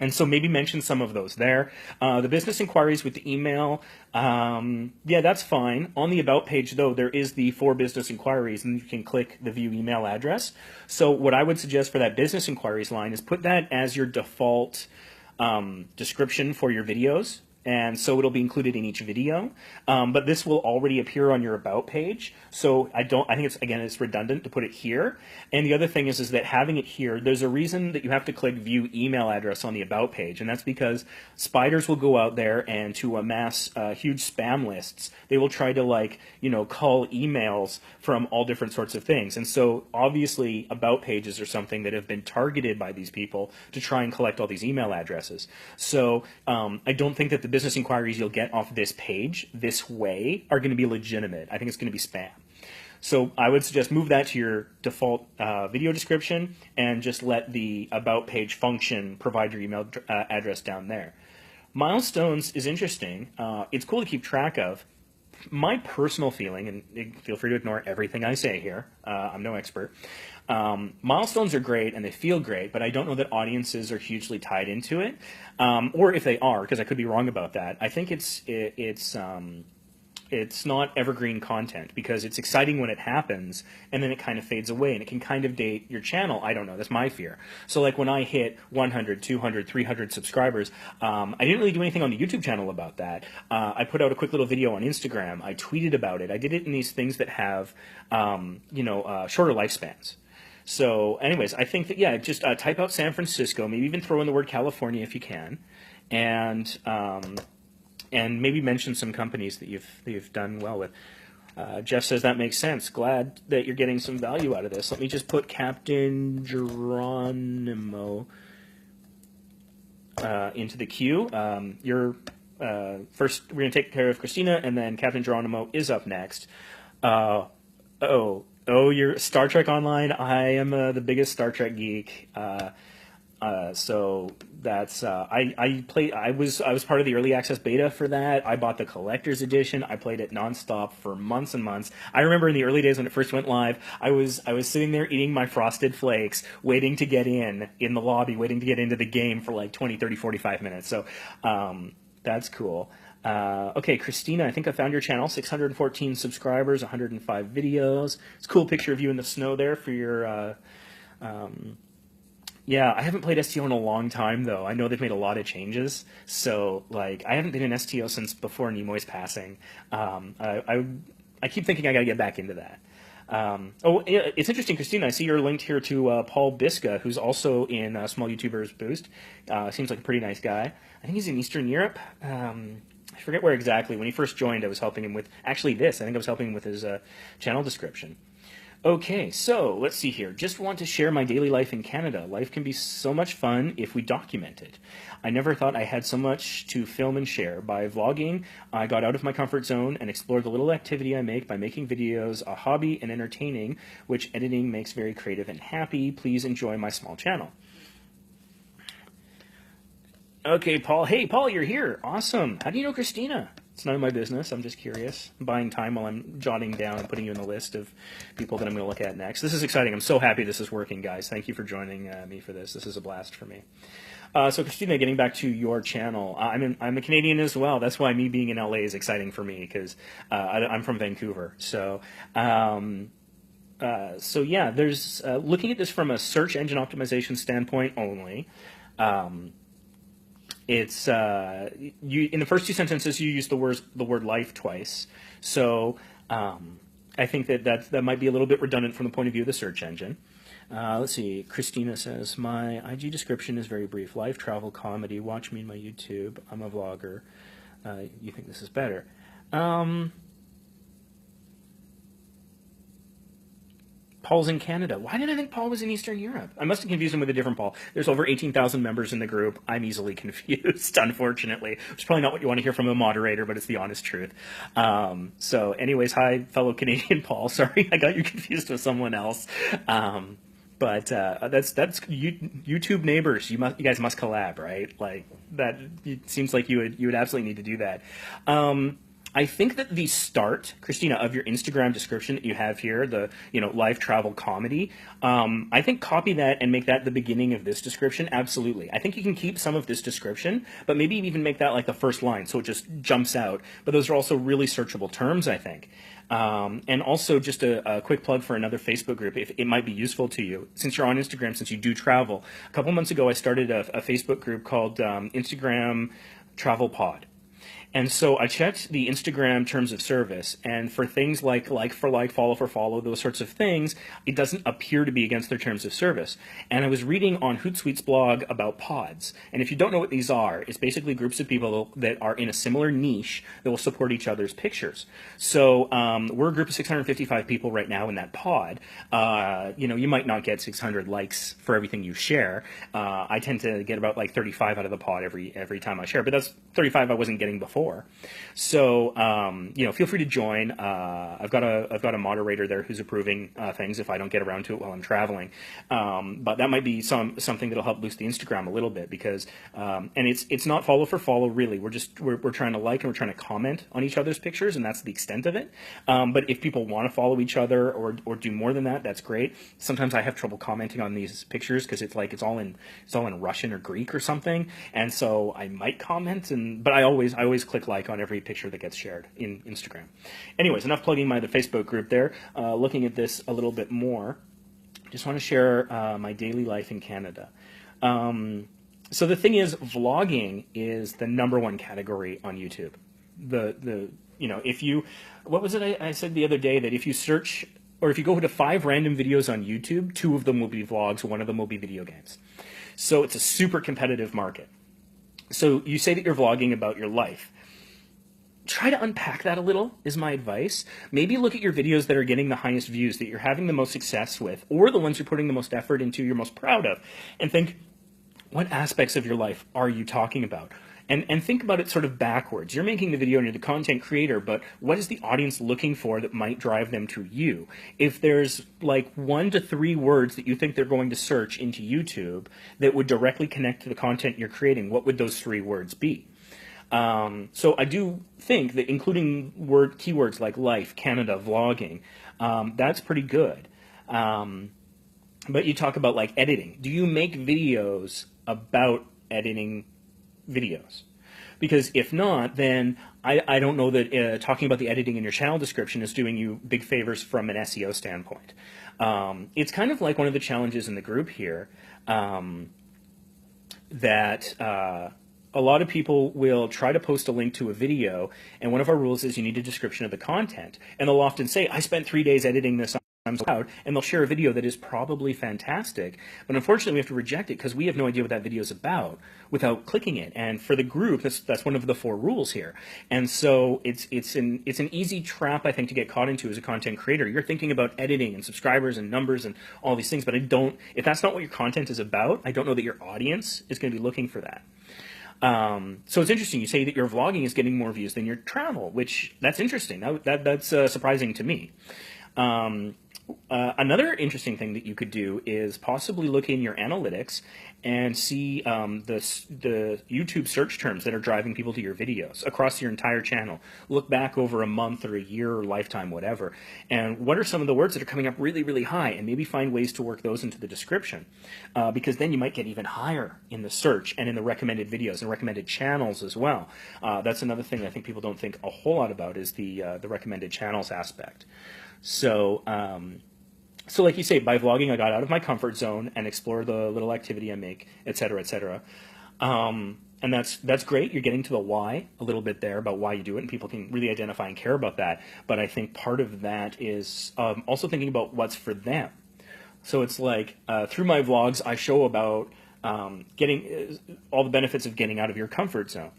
S1: And so maybe mention some of those there. The business inquiries with the email, yeah, that's fine. On the About page, though, there is the For Business Inquiries, and you can click the View Email Address. So what I would suggest for that business inquiries line is put that as your default description for your videos. And so it'll be included in each video, but this will already appear on your About page. So I think it's redundant to put it here. And the other thing is that having it here, there's a reason that you have to click View Email Address on the About page, and that's because spiders will go out there and to amass huge spam lists, they will try to call emails from all different sorts of things. And so obviously About pages are something that have been targeted by these people to try and collect all these email addresses. So I don't think that the business inquiries you'll get off this page this way are going to be legitimate. I think it's going to be spam. So I would suggest move that to your default video description and just let the About page function provide your email address down there. Milestones is interesting. It's cool to keep track of. My personal feeling, and feel free to ignore everything I say here, I'm no expert, milestones are great and they feel great, but I don't know that audiences are hugely tied into it, or if they are, because I could be wrong about that. I think it's not evergreen content because it's exciting when it happens and then it kind of fades away and it can kind of date your channel. I don't know. That's my fear. So like when I hit 100, 200, 300 subscribers, I didn't really do anything on the YouTube channel about that. I put out a quick little video on Instagram. I tweeted about it. I did it in these things that have, shorter lifespans. So anyways, I think that, yeah, just type out San Francisco, maybe even throw in the word California if you can, and maybe mention some companies that you've done well with. Jeff says that makes sense. Glad that you're getting some value out of this. Let me just put Captain Geronimo into the queue. You're first. We're going to take care of Christina, and then Captain Geronimo is up next. You're Star Trek Online. I am the biggest Star Trek geek. So that's I was part of the early access beta for that. I bought the collector's edition. I played it nonstop for months and months. I remember in the early days when it first went live, I was sitting there eating my Frosted Flakes, waiting to get in the lobby, waiting to get into the game for like 20, 30, 45 minutes. So that's cool. Okay, Christina, I think I found your channel. 614 subscribers, 105 videos. It's a cool picture of you in the snow there for your yeah, I haven't played STO in a long time, though. I know they've made a lot of changes. So, I haven't been in STO since before Nimoy's passing. I keep thinking I got to get back into that. It's interesting, Christina. I see you're linked here to Paul Biska, who's also in Small YouTubers Boost. Seems like a pretty nice guy. I think he's in Eastern Europe. I forget where exactly. When he first joined, I was helping him with, actually this, I think I was helping him with his channel description. Okay, so let's see here. Just want to share my daily life in Canada. Life can be so much fun if we document it. I never thought I had so much to film and share. By vlogging, I got out of my comfort zone and explored the little activity I make by making videos, a hobby and entertaining, which editing makes very creative and happy. Please enjoy my small channel. Okay, Paul. Hey, Paul, you're here. Awesome. How do you know Christina? It's none of my business. I'm just curious. I'm buying time while I'm jotting down and putting you in the list of people that I'm going to look at next. This is exciting. I'm so happy this is working, guys. Thank you for joining me for this. This is a blast for me. So, Christina, getting back to your channel, I'm a Canadian as well. That's why me being in LA is exciting for me because I'm from Vancouver. So, yeah, there's looking at this from a search engine optimization standpoint only. It's you in the first two sentences you use the word life twice, so I think that might be a little bit redundant from the point of view of the search engine. Let's see. Christina says my IG description is very brief: life, travel, comedy. Watch me in my YouTube. I'm a vlogger. You think this is better? Paul's in Canada. Why did I think Paul was in Eastern Europe? I must have confused him with a different Paul. There's over 18,000 members in the group. I'm easily confused, unfortunately. It's probably not what you want to hear from a moderator, but it's the honest truth. So anyways, hi, fellow Canadian Paul. Sorry, I got you confused with someone else. But that's YouTube neighbors. You guys must collab, right? Like that. It seems like you would absolutely need to do that. I think that the start, Christina, of your Instagram description that you have here, the life travel comedy, I think copy that and make that the beginning of this description. Absolutely. I think you can keep some of this description, but maybe even make that like the first line so it just jumps out. But those are also really searchable terms, I think. And also just a quick plug for another Facebook group, if it might be useful to you. Since you're on Instagram, since you do travel, a couple months ago I started a Facebook group called Instagram Travel Pod. And so I checked the Instagram terms of service, and for things like for like, follow for follow, those sorts of things, it doesn't appear to be against their terms of service. And I was reading on Hootsuite's blog about pods. And if you don't know what these are, it's basically groups of people that are in a similar niche that will support each other's pictures. So we're a group of 655 people right now in that pod. You might not get 600 likes for everything you share. I tend to get about like 35 out of the pod every time I share, but that's 35 I wasn't getting before. So feel free to join. I've got a moderator there who's approving things if I don't get around to it while I'm traveling. But that might be something that'll help boost the Instagram a little bit because and it's not follow for follow really. We're trying to like and we're trying to comment on each other's pictures, and that's the extent of it. But if people want to follow each other or do more than that, that's great. Sometimes I have trouble commenting on these pictures because it's all in Russian or Greek or something, and so I might comment, but I always click like on every picture that gets shared in Instagram. Anyways, enough plugging the Facebook group there. Looking at this a little bit more, just want to share my daily life in Canada. So the thing is, vlogging is the #1 category on YouTube. What was it I said the other day, that if you search or if you go to 5 random videos on YouTube, 2 of them will be vlogs, 1 of them will be video games. So it's a super competitive market. So you say that you're vlogging about your life. Try to unpack that a little, is my advice. Maybe look at your videos that are getting the highest views, that you're having the most success with, or the ones you're putting the most effort into, you're most proud of, and think, what aspects of your life are you talking about? And think about it sort of backwards. You're making the video and you're the content creator, but what is the audience looking for that might drive them to you? If there's like 1 to 3 words that you think they're going to search into YouTube that would directly connect to the content you're creating, what would those 3 words be? So I do think that including keywords like life, Canada, vlogging, that's pretty good. But you talk about like editing. Do you make videos about editing videos? Because if not, then I don't know that talking about the editing in your channel description is doing you big favors from an SEO standpoint. It's kind of like one of the challenges in the group here that a lot of people will try to post a link to a video, and one of our rules is you need a description of the content. And they'll often say, I spent 3 days editing this, I'm so proud, and they'll share a video that is probably fantastic, but unfortunately we have to reject it because we have no idea what that video is about without clicking it. And for the group, that's one of the 4 rules here. And so it's an easy trap, I think, to get caught into as a content creator. You're thinking about editing and subscribers and numbers and all these things, but if that's not what your content is about, I don't know that your audience is going to be looking for that. So it's interesting. You say that your vlogging is getting more views than your travel, which that's interesting. That's surprising to me. Another interesting thing that you could do is possibly look in your analytics and see the YouTube search terms that are driving people to your videos across your entire channel. Look back over a month or a year or lifetime, whatever, and what are some of the words that are coming up really, really high, and maybe find ways to work those into the description, because then you might get even higher in the search and in the recommended videos and recommended channels as well. That's another thing that I think people don't think a whole lot about, is the recommended channels aspect. So like you say, by vlogging, I got out of my comfort zone and explored the little activity I make, et cetera, et cetera. And that's great. You're getting to the why a little bit there about why you do it, and people can really identify and care about that. But I think part of that is also thinking about what's for them. So it's like through my vlogs, I show about getting all the benefits of getting out of your comfort zone.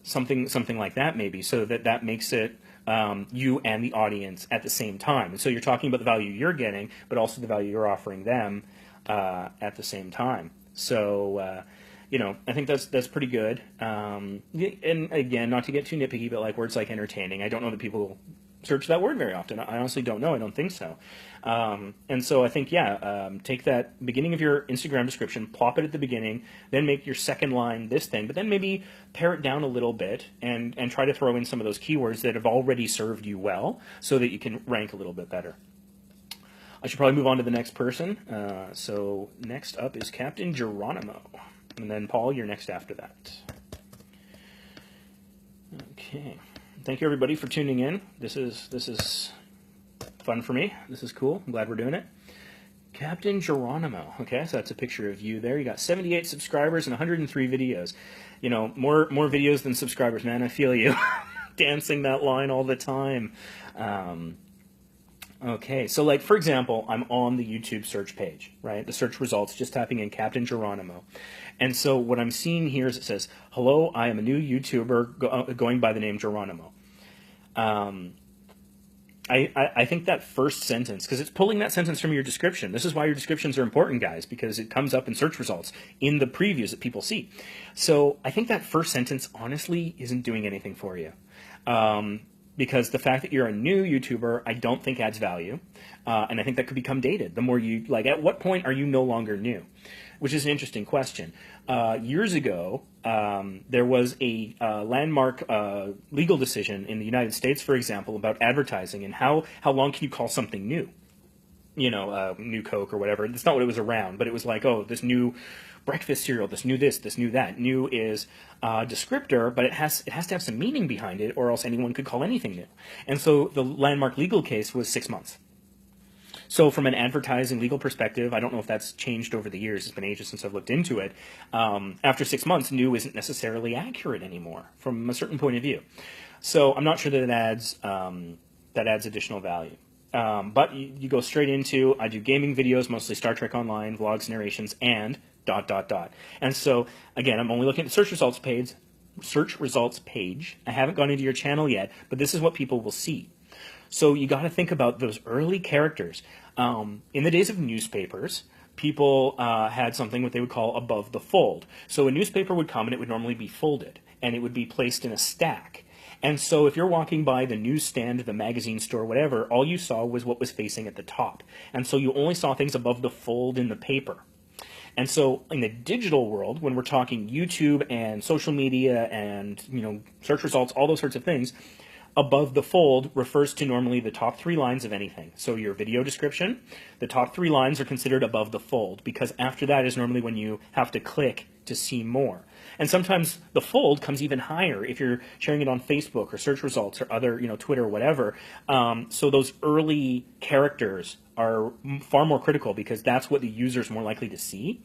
S1: Something like that maybe, so that makes it you and the audience at the same time. And so you're talking about the value you're getting, but also the value you're offering them at the same time. So, I think that's pretty good. And again, not to get too nitpicky, but like words like entertaining, I don't know that people search that word very often. I honestly don't know. I don't think so. And so I think, take that beginning of your Instagram description, plop it at the beginning, then make your second line this thing, but then maybe pare it down a little bit and try to throw in some of those keywords that have already served you well so that you can rank a little bit better. I should probably move on to the next person. So next up is Captain Geronimo. And then Paul, you're next after that. Okay. Thank you everybody for tuning in. This is fun for me. This is cool. I'm glad we're doing it. Captain Geronimo. Okay, so that's a picture of you there. You got 78 subscribers and 103 videos. More videos than subscribers, man. I feel you. Dancing that line all the time. Okay, so like, for example, I'm on the YouTube search page, right? The search results, just typing in Captain Geronimo. And so what I'm seeing here is it says, hello, I am a new YouTuber going by the name Geronimo. I think that first sentence, because it's pulling that sentence from your description. This is why your descriptions are important, guys, because it comes up in search results in the previews that people see. So I think that first sentence honestly isn't doing anything for you. Because the fact that you're a new YouTuber, I don't think adds value. And I think that could become dated. The more you, like, at what point are you no longer new? Which is an interesting question. Years ago, there was a landmark legal decision in the United States, for example, about advertising and how long can you call something new? New Coke or whatever. That's not what it was around, but it was like, oh, this new breakfast cereal, this new that. New is a descriptor, but it has to have some meaning behind it, or else anyone could call anything new. And so the landmark legal case was 6 months. So from an advertising legal perspective, I don't know if that's changed over the years. It's been ages since I've looked into it. After 6 months, new isn't necessarily accurate anymore from a certain point of view. So I'm not sure that it adds additional value. But you go straight into, I do gaming videos, mostly Star Trek Online, vlogs, narrations, and ... And so, again, I'm only looking at the search results page. I haven't gone into your channel yet, but this is what people will see. So you got to think about those early characters. In the days of newspapers, people had something what they would call above the fold. So a newspaper would come and it would normally be folded, and it would be placed in a stack. And so if you're walking by the newsstand, the magazine store, whatever, all you saw was what was facing at the top. And so you only saw things above the fold in the paper. And so in the digital world, when we're talking YouTube and social media and, search results, all those sorts of things, above the fold refers to normally the top 3 lines of anything. So your video description, the top 3 lines are considered above the fold, because after that is normally when you have to click to see more. And sometimes the fold comes even higher if you're sharing it on Facebook or search results or other, Twitter or whatever. So those early characters are far more critical, because that's what the user is more likely to see.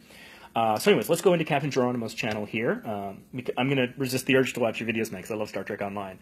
S1: So anyways, let's go into Captain Geronimo's channel here. I'm going to resist the urge to watch your videos next. I love Star Trek Online.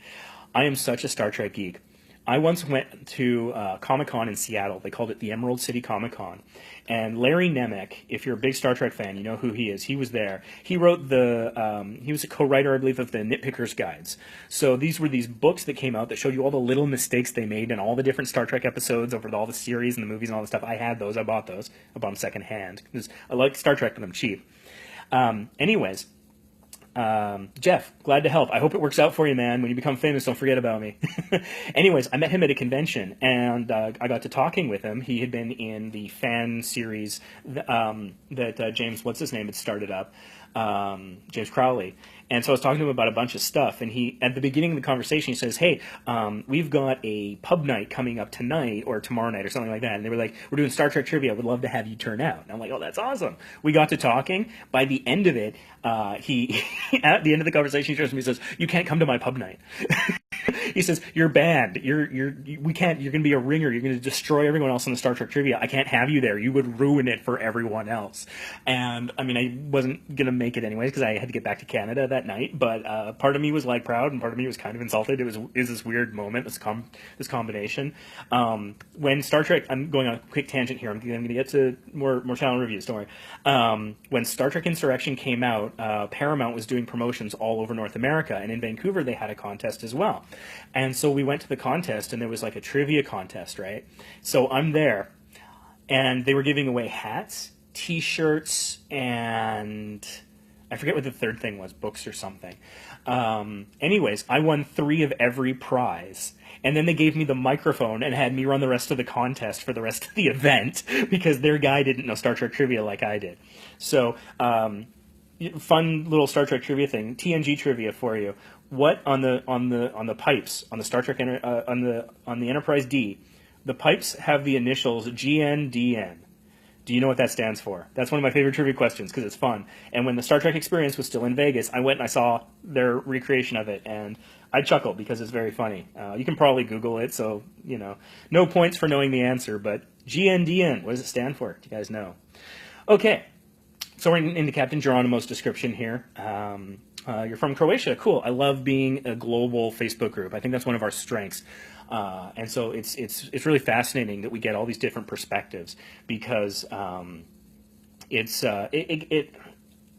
S1: I am such a Star Trek geek. I once went to Comic-Con in Seattle. They called it the Emerald City Comic-Con. And Larry Nemec, if you're a big Star Trek fan, you know who he is. He was there. He wrote he was a co-writer, I believe, of the Nitpicker's Guides. So these were these books that came out that showed you all the little mistakes they made in all the different Star Trek episodes over all the series and the movies and all the stuff. I had those. I bought those. I bought them secondhand, because I like Star Trek, but I'm cheap. Anyways, Jeff, glad to help. I hope it works out for you, man. When you become famous, don't forget about me. Anyways, I met him at a convention, and I got to talking with him. He had been in the fan series that James, what's his name, had started up, James Crowley. And so I was talking to him about a bunch of stuff, and he, at the beginning of the conversation, he says, hey, we've got a pub night coming up tonight or tomorrow night or something like that. And they were like, we're doing Star Trek trivia. I would love to have you turn out. And I'm like, oh, that's awesome. We got to talking. By the end of it, he at the end of the conversation, he turns to me and says, you can't come to my pub night. He says, you're banned. You're going to be a ringer. You're going to destroy everyone else in the Star Trek trivia. I can't have you there. You would ruin it for everyone else. And I mean, I wasn't going to make it anyways because I had to get back to Canada that night. But part of me was like proud, and part of me was kind of insulted. Is this weird moment, this combination. When Star Trek, I'm going on a quick tangent here. I'm going to get to more channel reviews. Don't worry. When Star Trek Insurrection came out, Paramount was doing promotions all over North America, and in Vancouver they had a contest as well. And so we went to the contest, and there was like a trivia contest, right? So I'm there, and they were giving away hats, T-shirts, and I forget what the third thing was, books or something. Anyways, I won 3 of every prize. And then they gave me the microphone and had me run the rest of the contest for the rest of the event because their guy didn't know Star Trek trivia like I did. So, fun little Star Trek trivia thing, TNG trivia for you. What on the pipes on the Star Trek on the Enterprise D, the pipes have the initials GNDN. Do you know what that stands for? That's one of my favorite trivia questions because it's fun. And when the Star Trek Experience was still in Vegas, I went and I saw their recreation of it, and I chuckled because it's very funny. You can probably Google it, so, no points for knowing the answer, but GNDN, what does it stand for? Do you guys know? Okay, so we're into Captain Geronimo's description here. You're from Croatia. Cool. I love being a global Facebook group. I think that's one of our strengths. And so it's really fascinating that we get all these different perspectives because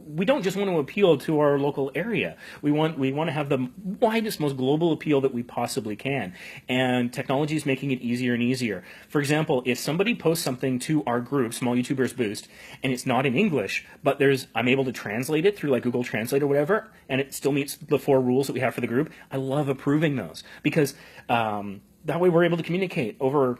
S1: we don't just want to appeal to our local area. We want to have the widest, most global appeal that we possibly can. And technology is making it easier and easier. For example, if somebody posts something to our group, Small YouTubers Boost, and it's not in English, but I'm able to translate it through like Google Translate or whatever, and it still meets the 4 rules that we have for the group, I love approving those because that way we're able to communicate over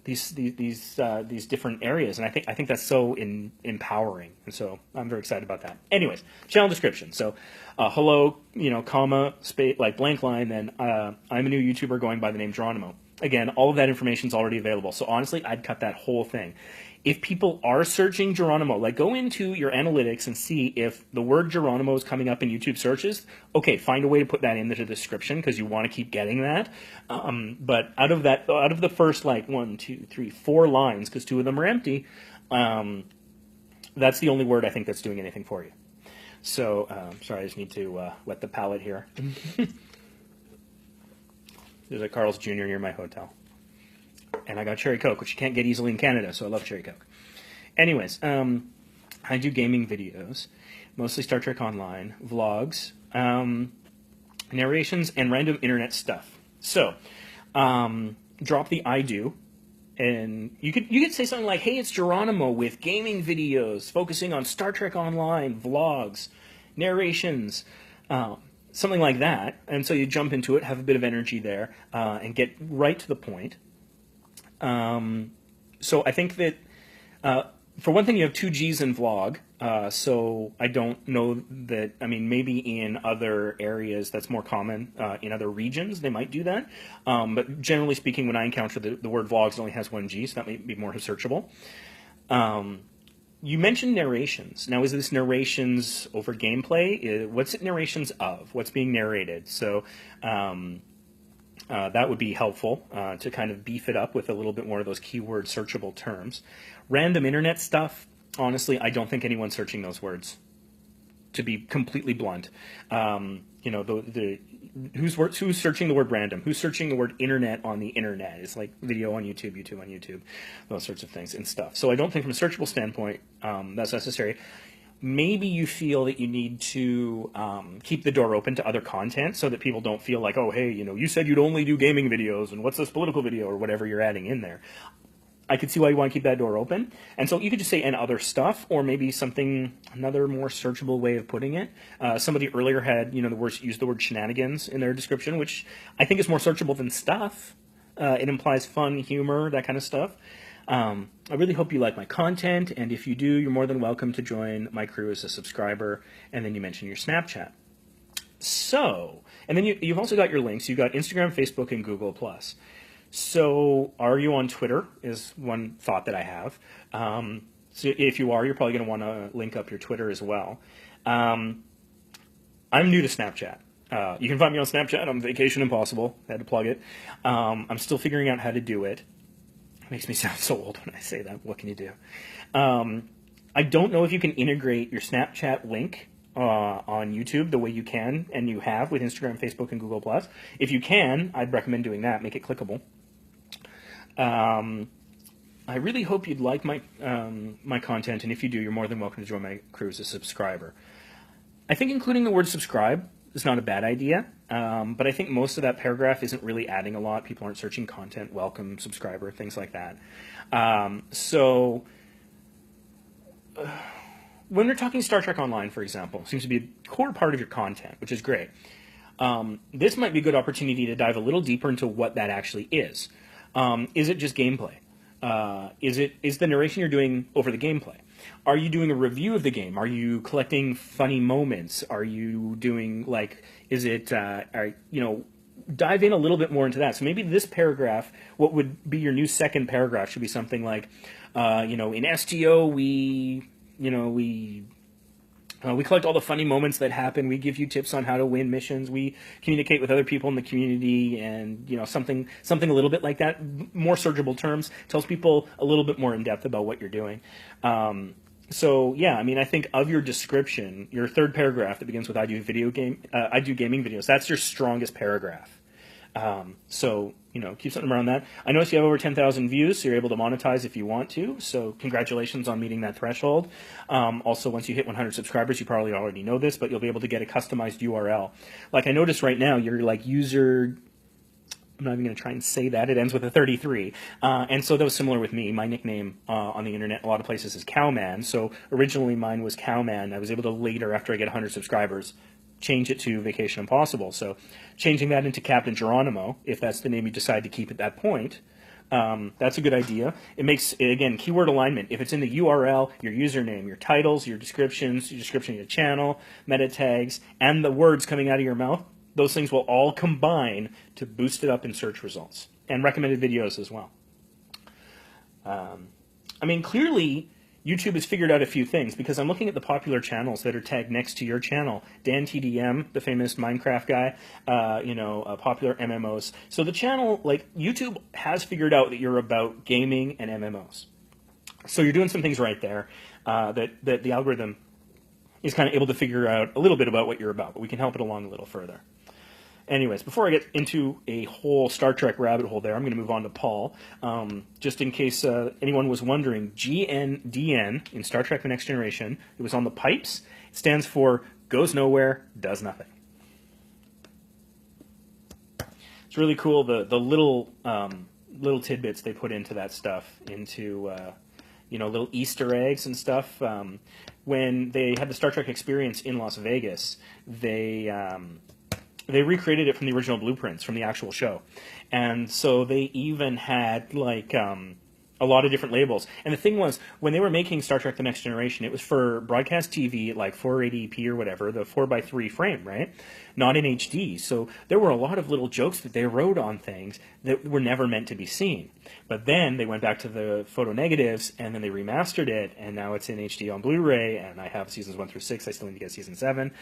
S1: these different areas, and I think that's so empowering, and so I'm very excited about that. Anyways, channel description. So hello, comma, space, like blank line, then I'm a new YouTuber going by the name Geronimo. Again, all of that information is already available, so honestly I'd cut that whole thing. If people are searching Geronimo, like go into your analytics and see if the word Geronimo is coming up in YouTube searches. Okay, find a way to put that into the description because you want to keep getting that. But out of the first like 1, 2, 3, 4 lines, because 2 of them are empty, that's the only word I think that's doing anything for you. So sorry, I just need to wet the palate here. There's a Carl's Jr. near my hotel. And I got Cherry Coke, which you can't get easily in Canada, so I love Cherry Coke. Anyways, I do gaming videos, mostly Star Trek Online, vlogs, narrations, and random internet stuff. So, drop the I do, and you could say something like, hey, it's Geronimo with gaming videos, focusing on Star Trek Online, vlogs, narrations, something like that. And so you jump into it, have a bit of energy there, and get right to the point. So I think that, for one thing, you have 2 G's in vlog, so I don't know that, maybe in other areas that's more common, in other regions they might do that, but generally speaking, when I encounter the word vlogs, it only has 1 G, so that might be more searchable. You mentioned narrations. Now, is this narrations over gameplay? What's it narrations of? What's being narrated? So, that would be helpful to kind of beef it up with a little bit more of those keyword searchable terms. Random internet stuff, honestly, I don't think anyone's searching those words, to be completely blunt. Who's searching the word random? Who's searching the word internet on the internet? It's like video on YouTube, YouTube on YouTube, those sorts of things and stuff. So I don't think from a searchable standpoint that's necessary. Maybe you feel that you need to keep the door open to other content so that people don't feel like, oh, hey, you said you'd only do gaming videos, and what's this political video, or whatever you're adding in there. I could see why you want to keep that door open. And so you could just say and other stuff, or maybe another more searchable way of putting it. Somebody earlier had, used the word shenanigans in their description, which I think is more searchable than stuff. It implies fun, humor, that kind of stuff. I really hope you like my content, and if you do, you're more than welcome to join my crew as a subscriber, and then you mention your Snapchat. So, and then you've also got your links. You've got Instagram, Facebook, and Google+. So, are you on Twitter is one thought that I have. So if you are, you're probably going to want to link up your Twitter as well. I'm new to Snapchat. You can find me on Snapchat. I'm Vacation Impossible. I had to plug it. I'm still figuring out how to do it. Makes me sound so old when I say that. What can you do? I don't know if you can integrate your Snapchat link on YouTube the way you can and you have with Instagram, Facebook, and Google Plus. If you can, I'd recommend doing that. Make it clickable. I really hope you'd like my my content, and if you do, you're more than welcome to join my crew as a subscriber. I think including the word subscribe is not a bad idea, but I think most of that paragraph isn't really adding a lot. People aren't searching content, welcome, subscriber, things like that. When we're talking Star Trek Online, for example, seems to be a core part of your content, which is great. This might be a good opportunity to dive a little deeper into what that actually is. Is it just gameplay? Is the narration you're doing over the gameplay? Are you doing a review of the game? Are you collecting funny moments? Are you doing dive in a little bit more into that. So maybe this paragraph, what would be your new second paragraph, should be something like, in STO we collect all the funny moments that happen. We give you tips on how to win missions. We communicate with other people in the community, and something a little bit like that. More searchable terms, tells people a little bit more in depth about what you're doing. I think of your description, your third paragraph that begins with I do gaming videos. That's your strongest paragraph. Keep something around that. I notice you have over 10,000 views, so you're able to monetize if you want to. So congratulations on meeting that threshold. Also, once you hit 100 subscribers, you probably already know this, but you'll be able to get a customized URL. Like I noticed right now, you're like user. I'm not even going to try and say that. It ends with a 33. And so that was similar with me. My nickname on the internet, a lot of places, is Cowman. So originally mine was Cowman. I was able to later, after I get 100 subscribers, change it to Vacation Impossible. So changing that into Captain Geronimo, if that's the name you decide to keep at that point, that's a good idea. It makes, again, keyword alignment. If it's in the URL, your username, your titles, your descriptions, your description of your channel, meta tags, and the words coming out of your mouth, those things will all combine to boost it up in search results. And recommended videos as well. Clearly, YouTube has figured out a few things, because I'm looking at the popular channels that are tagged next to your channel. Dan TDM, the famous Minecraft guy, popular MMOs. So the channel, YouTube has figured out that you're about gaming and MMOs. So you're doing some things right there that the algorithm is kind of able to figure out a little bit about what you're about, but we can help it along a little further. Anyways, before I get into a whole Star Trek rabbit hole there, I'm going to move on to Paul. Just in case anyone was wondering, GNDN in Star Trek The Next Generation, it was on the pipes. It stands for Goes Nowhere, Does Nothing. It's really cool, the little tidbits they put into that stuff, into little Easter eggs and stuff. When they had the Star Trek experience in Las Vegas, they recreated it from the original blueprints from the actual show. And so they even had a lot of different labels. And the thing was, when they were making Star Trek The Next Generation, it was for broadcast TV at 480p or whatever, the 4:3 frame, right? Not in HD. So there were a lot of little jokes that they wrote on things that were never meant to be seen. But then they went back to the photo negatives, and then they remastered it, and now it's in HD on Blu-ray, and I have seasons 1 through 6. I still need to get season 7.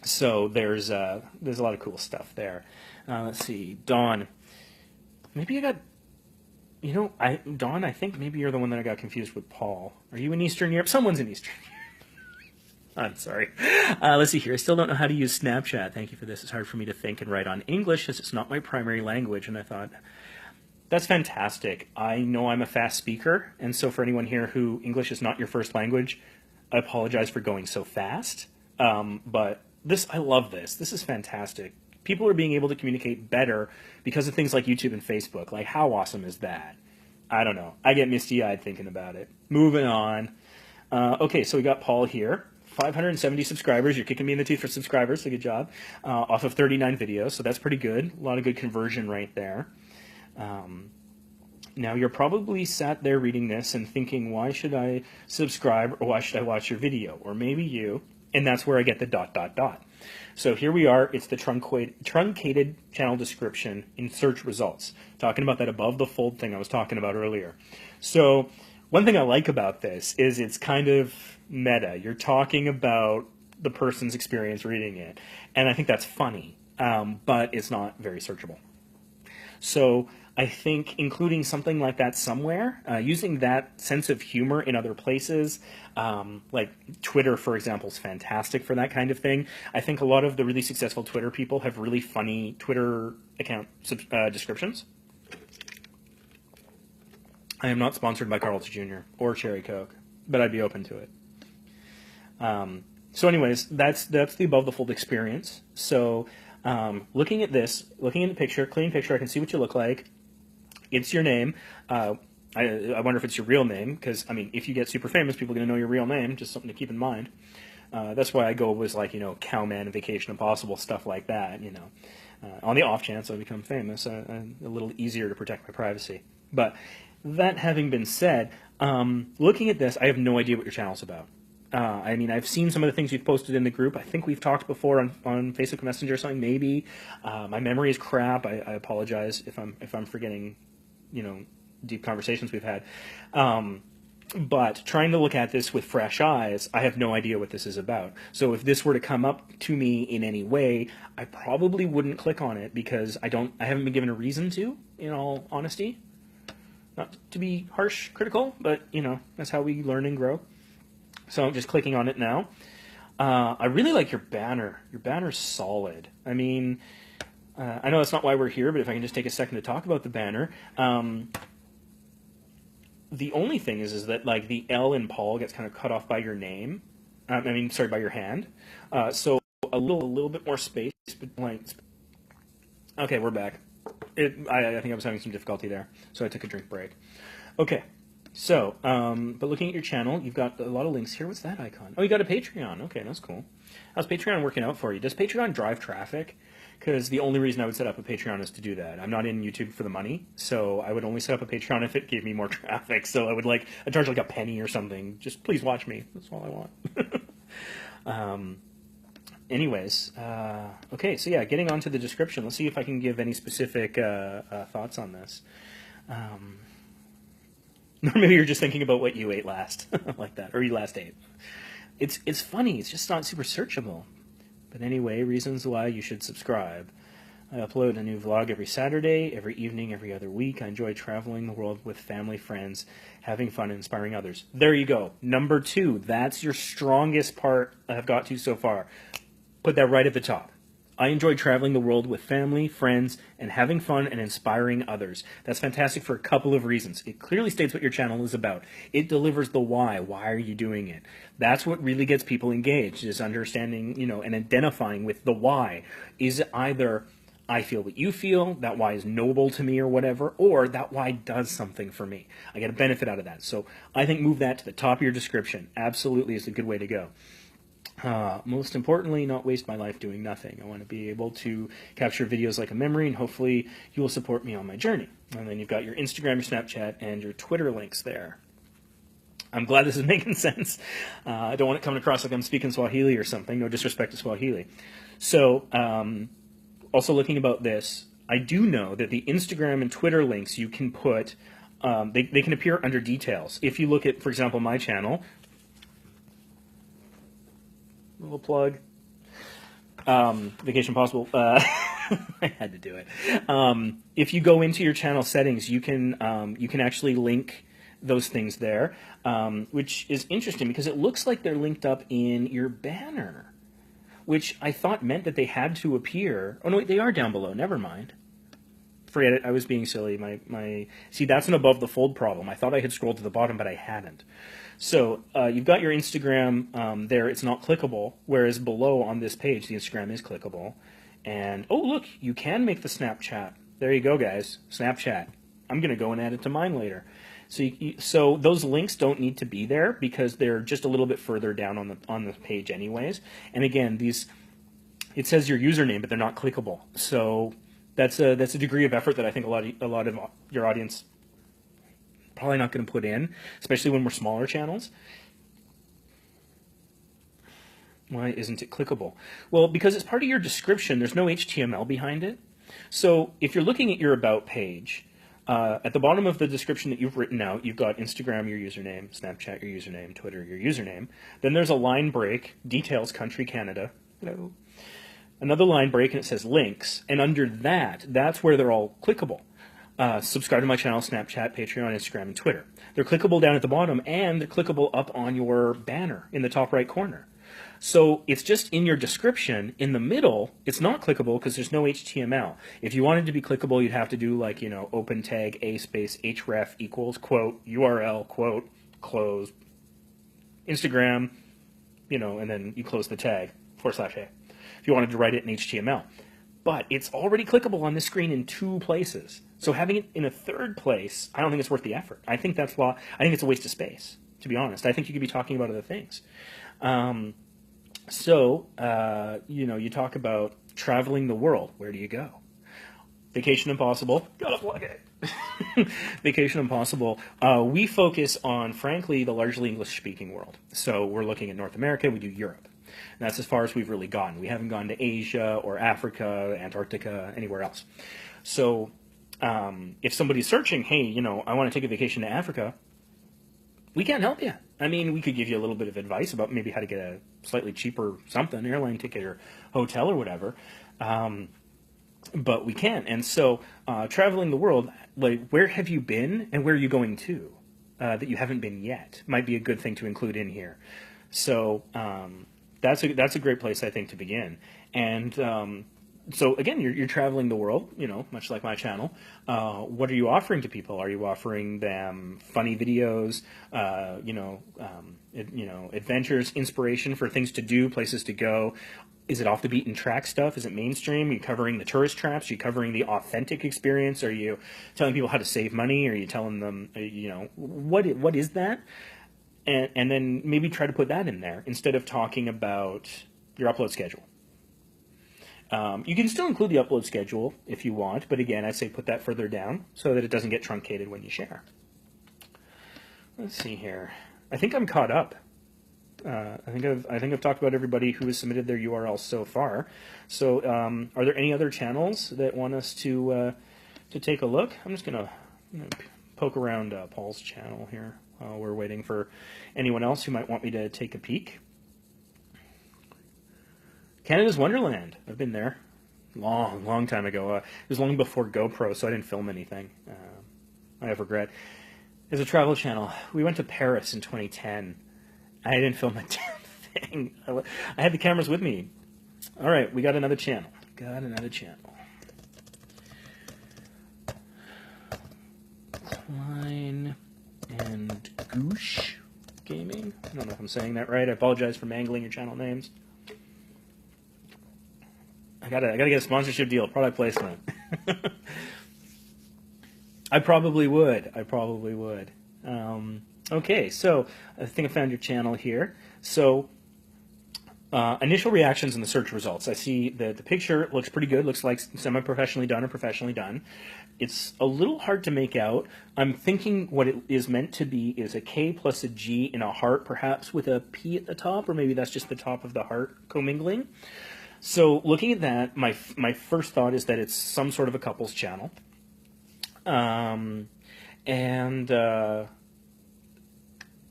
S1: So there's a lot of cool stuff there. Let's see, Dawn. Maybe I got, Dawn, I think maybe you're the one that I got confused with Paul. Are you in Eastern Europe? Someone's in Eastern Europe. I'm sorry. Let's see here. I still don't know how to use Snapchat. Thank you for this. It's hard for me to think and write on English, as it's not my primary language. And I thought, that's fantastic. I know I'm a fast speaker, and so for anyone here who English is not your first language, I apologize for going so fast. But I love this. This is fantastic. People are being able to communicate better because of things like YouTube and Facebook. Like, how awesome is that? I don't know. I get misty-eyed thinking about it. Moving on. Okay, so we got Paul here. 570 subscribers. You're kicking me in the teeth for subscribers, so good job. Off of 39 videos, so that's pretty good. A lot of good conversion right there. Now, you're probably sat there reading this and thinking, why should I subscribe, or why should I watch your video? Or maybe you... And that's where I get the ... So here we are. It's the truncated channel description in search results. Talking about that above the fold thing I was talking about earlier. So one thing I like about this is it's kind of meta. You're talking about the person's experience reading it. And I think that's funny, but it's not very searchable. So I think including something like that somewhere, using that sense of humor in other places, like Twitter, for example, is fantastic for that kind of thing. I think a lot of the really successful Twitter people have really funny Twitter account descriptions. I am not sponsored by Carl's Jr. or Cherry Coke, but I'd be open to it. So anyways, that's the above the fold experience. So looking at this, looking at the picture, clean picture, I can see what you look like. It's your name. I wonder if it's your real name, because, I mean, if you get super famous, people are going to know your real name, just something to keep in mind. That's why I go with, like, Cowman, Vacation Impossible, stuff like that, on the off chance I become famous, a little easier to protect my privacy. But that having been said, looking at this, I have no idea what your channel's about. I mean, I've seen some of the things you've posted in the group. I think we've talked before on Facebook Messenger or something, maybe. My memory is crap. I apologize if I'm forgetting, deep conversations we've had. But trying to look at this with fresh eyes, I have no idea what this is about. So if this were to come up to me in any way, I probably wouldn't click on it because I haven't been given a reason to, in all honesty. Not to be harsh, critical, but, that's how we learn and grow. So I'm just clicking on it now. I really like your banner. Your banner's solid. I mean, I know that's not why we're here, but if I can just take a second to talk about the banner. The only thing is that, like, the L in Paul gets kind of cut off by your name. By your hand. So a little bit more space. Okay, we're back. I think I was having some difficulty there, so I took a drink break. Okay. So, but looking at your channel, you've got a lot of links here. What's that icon? Oh, you got a Patreon. Okay, that's cool. How's Patreon working out for you? Does Patreon drive traffic? Because the only reason I would set up a Patreon is to do that. I'm not in YouTube for the money, so I would only set up a Patreon if it gave me more traffic. So I'd charge like a penny or something. Just please watch me. That's all I want. Anyways, okay, so yeah, getting on to the description. Let's see if I can give any specific thoughts on this. Or maybe you're just thinking about what you ate last, like that, or you last ate. It's funny. It's just not super searchable. But anyway, reasons why you should subscribe. I upload a new vlog every Saturday, every evening, every other week. I enjoy traveling the world with family, friends, having fun, and inspiring others. There you go. Number 2. That's your strongest part I've got to so far. Put that right at the top. I enjoy traveling the world with family, friends, and having fun and inspiring others. That's fantastic for a couple of reasons. It clearly states what your channel is about. It delivers the why. Why are you doing it? That's what really gets people engaged, is understanding, and identifying with the why. Is it either I feel what you feel, that why is noble to me or whatever, or that why does something for me. I get a benefit out of that. So I think move that to the top of your description. Absolutely is a good way to go. Most importantly, not waste my life doing nothing. I want to be able to capture videos like a memory, and hopefully you will support me on my journey. And then you've got your Instagram, your Snapchat, and your Twitter links there. I'm glad this is making sense. I don't want it coming across like I'm speaking Swahili or something. No disrespect to Swahili. So, also looking about this, I do know that the Instagram and Twitter links you can put, they can appear under details. If you look at, for example, my channel, little plug. Vacation Possible. I had to do it. If you go into your channel settings, you can actually link those things there, which is interesting because it looks like they're linked up in your banner, which I thought meant that they had to appear. Oh no, wait, they are down below. Never mind. Forget it. I was being silly. See, that's an above the fold problem. I thought I had scrolled to the bottom, but I hadn't. So you've got your Instagram there. It's not clickable, whereas below on this page, the Instagram is clickable. And, oh, look, you can make the Snapchat. There you go, guys. Snapchat. I'm going to go and add it to mine later. So those links don't need to be there because they're just a little bit further down on the page anyways. And again, it says your username, but they're not clickable. So that's a degree of effort that I think a lot of your audience probably not going to put in, especially when we're smaller channels. Why isn't it clickable? Well, because it's part of your description. There's no HTML behind it. So if you're looking at your About page, at the bottom of the description that you've written out, you've got Instagram, your username, Snapchat, your username, Twitter, your username. Then there's a line break, details, country, Canada. Hello. Another line break, and it says links. And under that, that's where they're all clickable. subscribe to my channel, Snapchat, Patreon, Instagram, and Twitter. They're clickable down at the bottom, and they're clickable up on your banner in the top right corner. So it's just in your description. In the middle, it's not clickable because there's no HTML. If you wanted to be clickable, you'd have to do like, open tag a space href equals quote URL quote close Instagram, and then you close the tag / a if you wanted to write it in HTML. But it's already clickable on this screen in 2 places. So having it in a 3rd place, I don't think it's worth the effort. I think that's I think it's a waste of space, to be honest. I think you could be talking about other things. You talk about traveling the world. Where do you go? Vacation Impossible. Gotta plug it. Vacation Impossible. We focus on, frankly, the largely English-speaking world. So we're looking at North America. We do Europe. And that's as far as we've really gotten. We haven't gone to Asia or Africa, Antarctica, anywhere else. So if somebody's searching, hey, I want to take a vacation to Africa, we can't help you. I mean, we could give you a little bit of advice about maybe how to get a slightly cheaper something, airline ticket or hotel or whatever. But we can't. And so traveling the world, like, where have you been and where are you going to that you haven't been yet might be a good thing to include in here. So that's a great place, I think, to begin. And so again, you're traveling the world, much like my channel. What are you offering to people? Are you offering them funny videos, adventures, inspiration for things to do, places to go? Is it off the beaten track stuff? Is it mainstream? Are you covering the tourist traps? Are you covering the authentic experience? Are you telling people how to save money? Are you telling them, what is that? And then maybe try to put that in there instead of talking about your upload schedule. You can still include the upload schedule if you want, but again, I'd say put that further down so that it doesn't get truncated when you share. Let's see here. I think I'm caught up. I think I've talked about everybody who has submitted their URLs so far. So, are there any other channels that want us to take a look? I'm just gonna poke around Paul's channel here while we're waiting for anyone else who might want me to take a peek. Canada's Wonderland. I've been there. Long time ago. It was long before GoPro, so I didn't film anything. I have regret. There's a travel channel. We went to Paris in 2010. I didn't film a damn thing. I had the cameras with me. All right, we got another channel. Klein and Goosh Gaming. I don't know if I'm saying that right. I apologize for mangling your channel names. I gotta get a sponsorship deal, product placement. I probably would. Okay, so I think I found your channel here. So initial reactions in the search results. I see that the picture looks pretty good. Looks like semi-professionally done or professionally done. It's a little hard to make out. I'm thinking what it is meant to be is a K plus a G in a heart, perhaps with a P at the top, or maybe that's just the top of the heart commingling. So looking at that, my first thought is that it's some sort of a couples channel.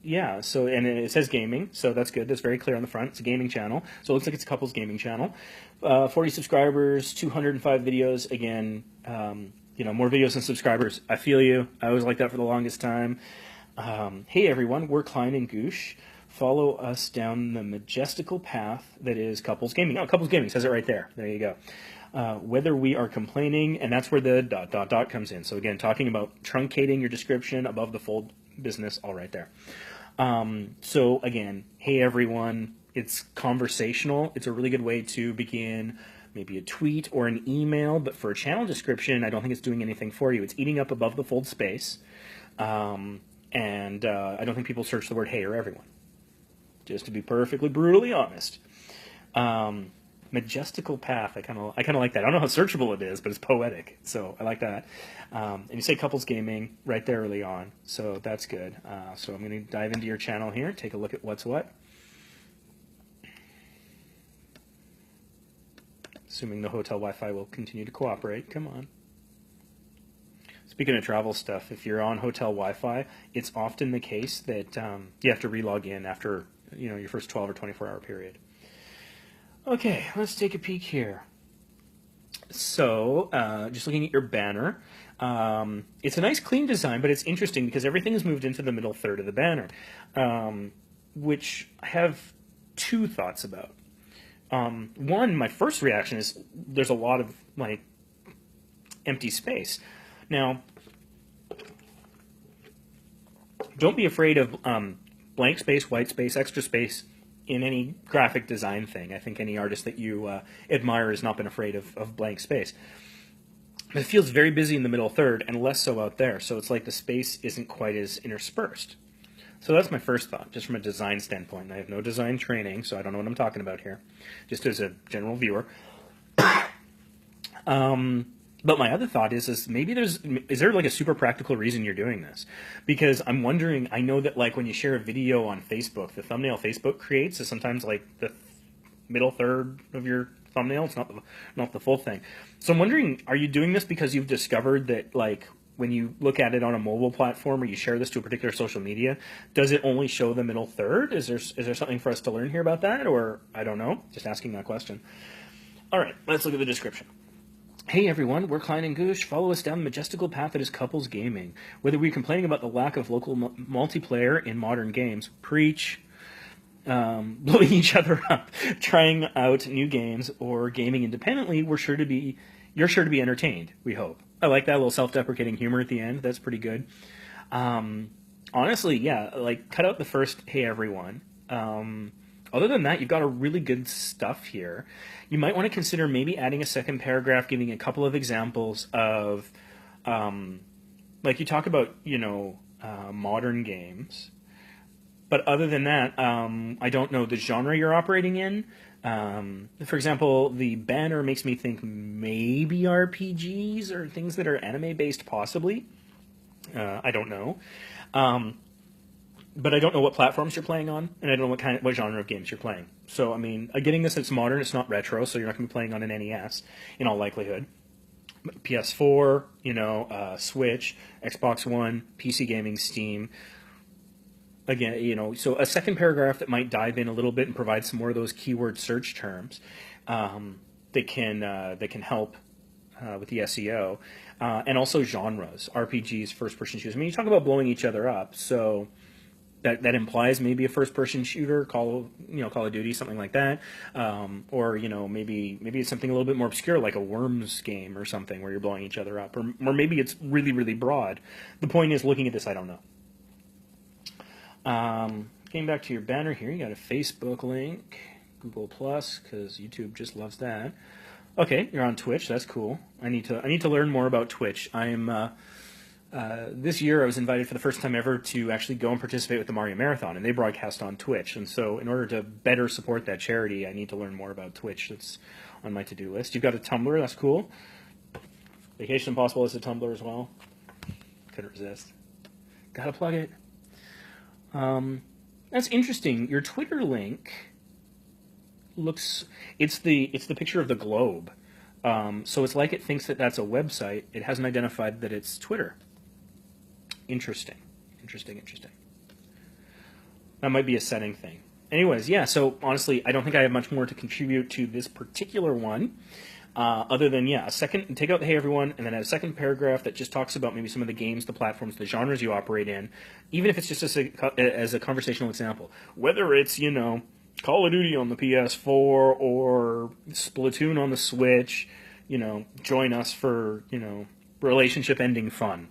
S1: Yeah, so, and it says gaming, so that's good. That's very clear on the front. It's a gaming channel. So it looks like it's a couples gaming channel. 40 subscribers, 205 videos. Again, more videos than subscribers. I feel you. I was like that for the longest time. Hey everyone, we're Klein and Goosh. Follow us down the majestical path that is couples gaming. Oh, couples gaming says it right there. There you go. Whether we are complaining, and that's where the ... comes in. So again, talking about truncating your description above the fold business, all right there. So again, hey everyone, it's conversational. It's a really good way to begin maybe a tweet or an email, but for a channel description, I don't think it's doing anything for you. It's eating up above the fold space, and I don't think people search the word hey or everyone. Just to be perfectly brutally honest. Majestical path, I kind of like that. I don't know how searchable it is, but it's poetic, so I like that. And you say couples gaming right there early on, so that's good. So I'm going to dive into your channel here, take a look at what's what. Assuming the hotel Wi-Fi will continue to cooperate. Come on. Speaking of travel stuff, if you're on hotel Wi-Fi, it's often the case that you have to relog in after your first 12 or 24-hour period. Okay, let's take a peek here. So, just looking at your banner, it's a nice clean design, but it's interesting because everything is moved into the middle third of the banner, which I have two thoughts about. One, my first reaction is there's a lot of like empty space. Now, don't be afraid of blank space, white space, extra space in any graphic design thing. I think any artist that you admire has not been afraid of blank space. But it feels very busy in the middle third and less so out there, so it's like the space isn't quite as interspersed. So that's my first thought, just from a design standpoint. I have no design training, so I don't know what I'm talking about here, just as a general viewer. But my other thought is maybe is there like a super practical reason you're doing this? Because I'm wondering, I know that like when you share a video on Facebook, the thumbnail Facebook creates is sometimes like the middle third of your thumbnail. It's not the full thing. So I'm wondering, are you doing this because you've discovered that like when you look at it on a mobile platform or you share this to a particular social media, does it only show the middle third? Is there something for us to learn here about that? Or I don't know, just asking that question. All right, let's look at the description. Hey everyone, we're Klein and Goosh. Follow us down the majestical path that is couples gaming. Whether we're complaining about the lack of local multiplayer in modern games, preach, blowing each other up, trying out new games, or gaming independently, you're sure to be entertained, we hope. I like that little self-deprecating humor at the end. That's pretty good. Honestly, yeah, like cut out the first hey everyone. Other than that, you've got a really good stuff here. You might want to consider maybe adding a second paragraph, giving a couple of examples of, like you talk about, modern games. But other than that, I don't know the genre you're operating in. For example, the banner makes me think maybe RPGs or things that are anime-based, possibly. I don't know. But I don't know what platforms you're playing on, and I don't know what genre of games you're playing. So, I mean, getting this, it's modern, it's not retro, so you're not going to be playing on an NES, in all likelihood. PS4, Switch, Xbox One, PC gaming, Steam. Again, so a second paragraph that might dive in a little bit and provide some more of those keyword search terms that can help with the SEO, and also genres, RPGs, first-person shooters. I mean, you talk about blowing each other up, so that implies maybe a first-person shooter, Call of Duty, something like that, or maybe it's something a little bit more obscure, like a Worms game or something where you're blowing each other up, or maybe it's really, really broad. The point is, looking at this, I don't know. Getting back to your banner here, you got a Facebook link, Google Plus, because YouTube just loves that. Okay, you're on Twitch. That's cool. I need to learn more about Twitch. This year I was invited for the first time ever to actually go and participate with the Mario Marathon, and they broadcast on Twitch. And so, in order to better support that charity, I need to learn more about Twitch. That's on my to-do list. You've got a Tumblr. That's cool. Vacation Impossible is a Tumblr as well. Couldn't resist. Gotta plug it. That's interesting. Your Twitter link looks, it's the picture of the globe. So it's like it thinks that that's a website. It hasn't identified that it's Twitter. Interesting. That might be a setting thing. Anyways, yeah, so honestly, I don't think I have much more to contribute to this particular one. Other than, take out the hey everyone, and then add a second paragraph that just talks about maybe some of the games, the platforms, the genres you operate in, even if it's just as a conversational example. Whether it's, Call of Duty on the PS4 or Splatoon on the Switch, join us for, relationship ending fun.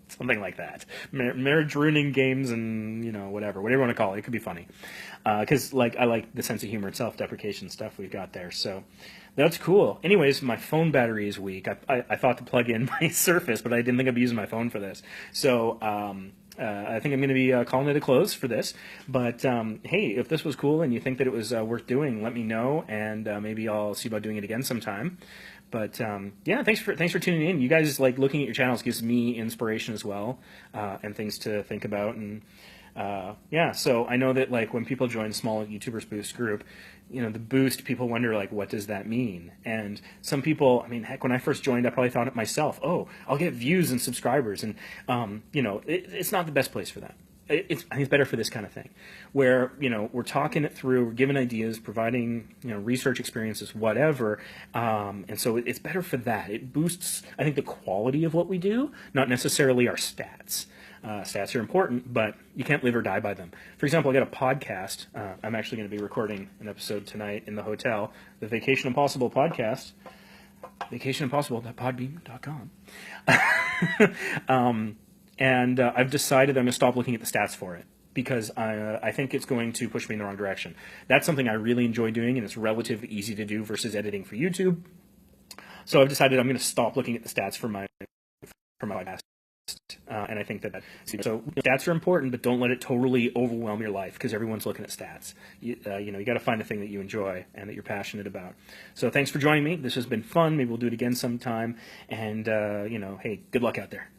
S1: Something like that. Marriage ruining games and, whatever you want to call it. It could be funny. Because, I like the sense of humor and self-deprecation stuff we've got there. So that's cool. Anyways, my phone battery is weak. I thought to plug in my Surface, but I didn't think I'd be using my phone for this. So I think I'm going to be calling it a close for this. But, hey, if this was cool and you think that it was worth doing, let me know. And maybe I'll see about doing it again sometime. But thanks for tuning in. You guys looking at your channels gives me inspiration as well, and things to think about. And so I know that when people join small YouTubers Boost group, the Boost, people wonder what does that mean? And some people, heck, when I first joined, I probably thought it myself. Oh, I'll get views and subscribers, and it's not the best place for that. I think it's better for this kind of thing, where we're talking it through, we're giving ideas, providing research experiences, whatever, and so it's better for that. It boosts, I think, the quality of what we do, not necessarily our stats. Stats are important, but you can't live or die by them. For example, I got a podcast. I'm actually going to be recording an episode tonight in the hotel, the Vacation Impossible podcast, vacationimpossible.podbean.com. And I've decided I'm going to stop looking at the stats for it because I think it's going to push me in the wrong direction. That's something I really enjoy doing, and it's relatively easy to do versus editing for YouTube. So I've decided I'm going to stop looking at the stats for my podcast. And I think that stats are important, but don't let it totally overwhelm your life because everyone's looking at stats. You got to find a thing that you enjoy and that you're passionate about. So thanks for joining me. This has been fun. Maybe we'll do it again sometime. And hey, good luck out there.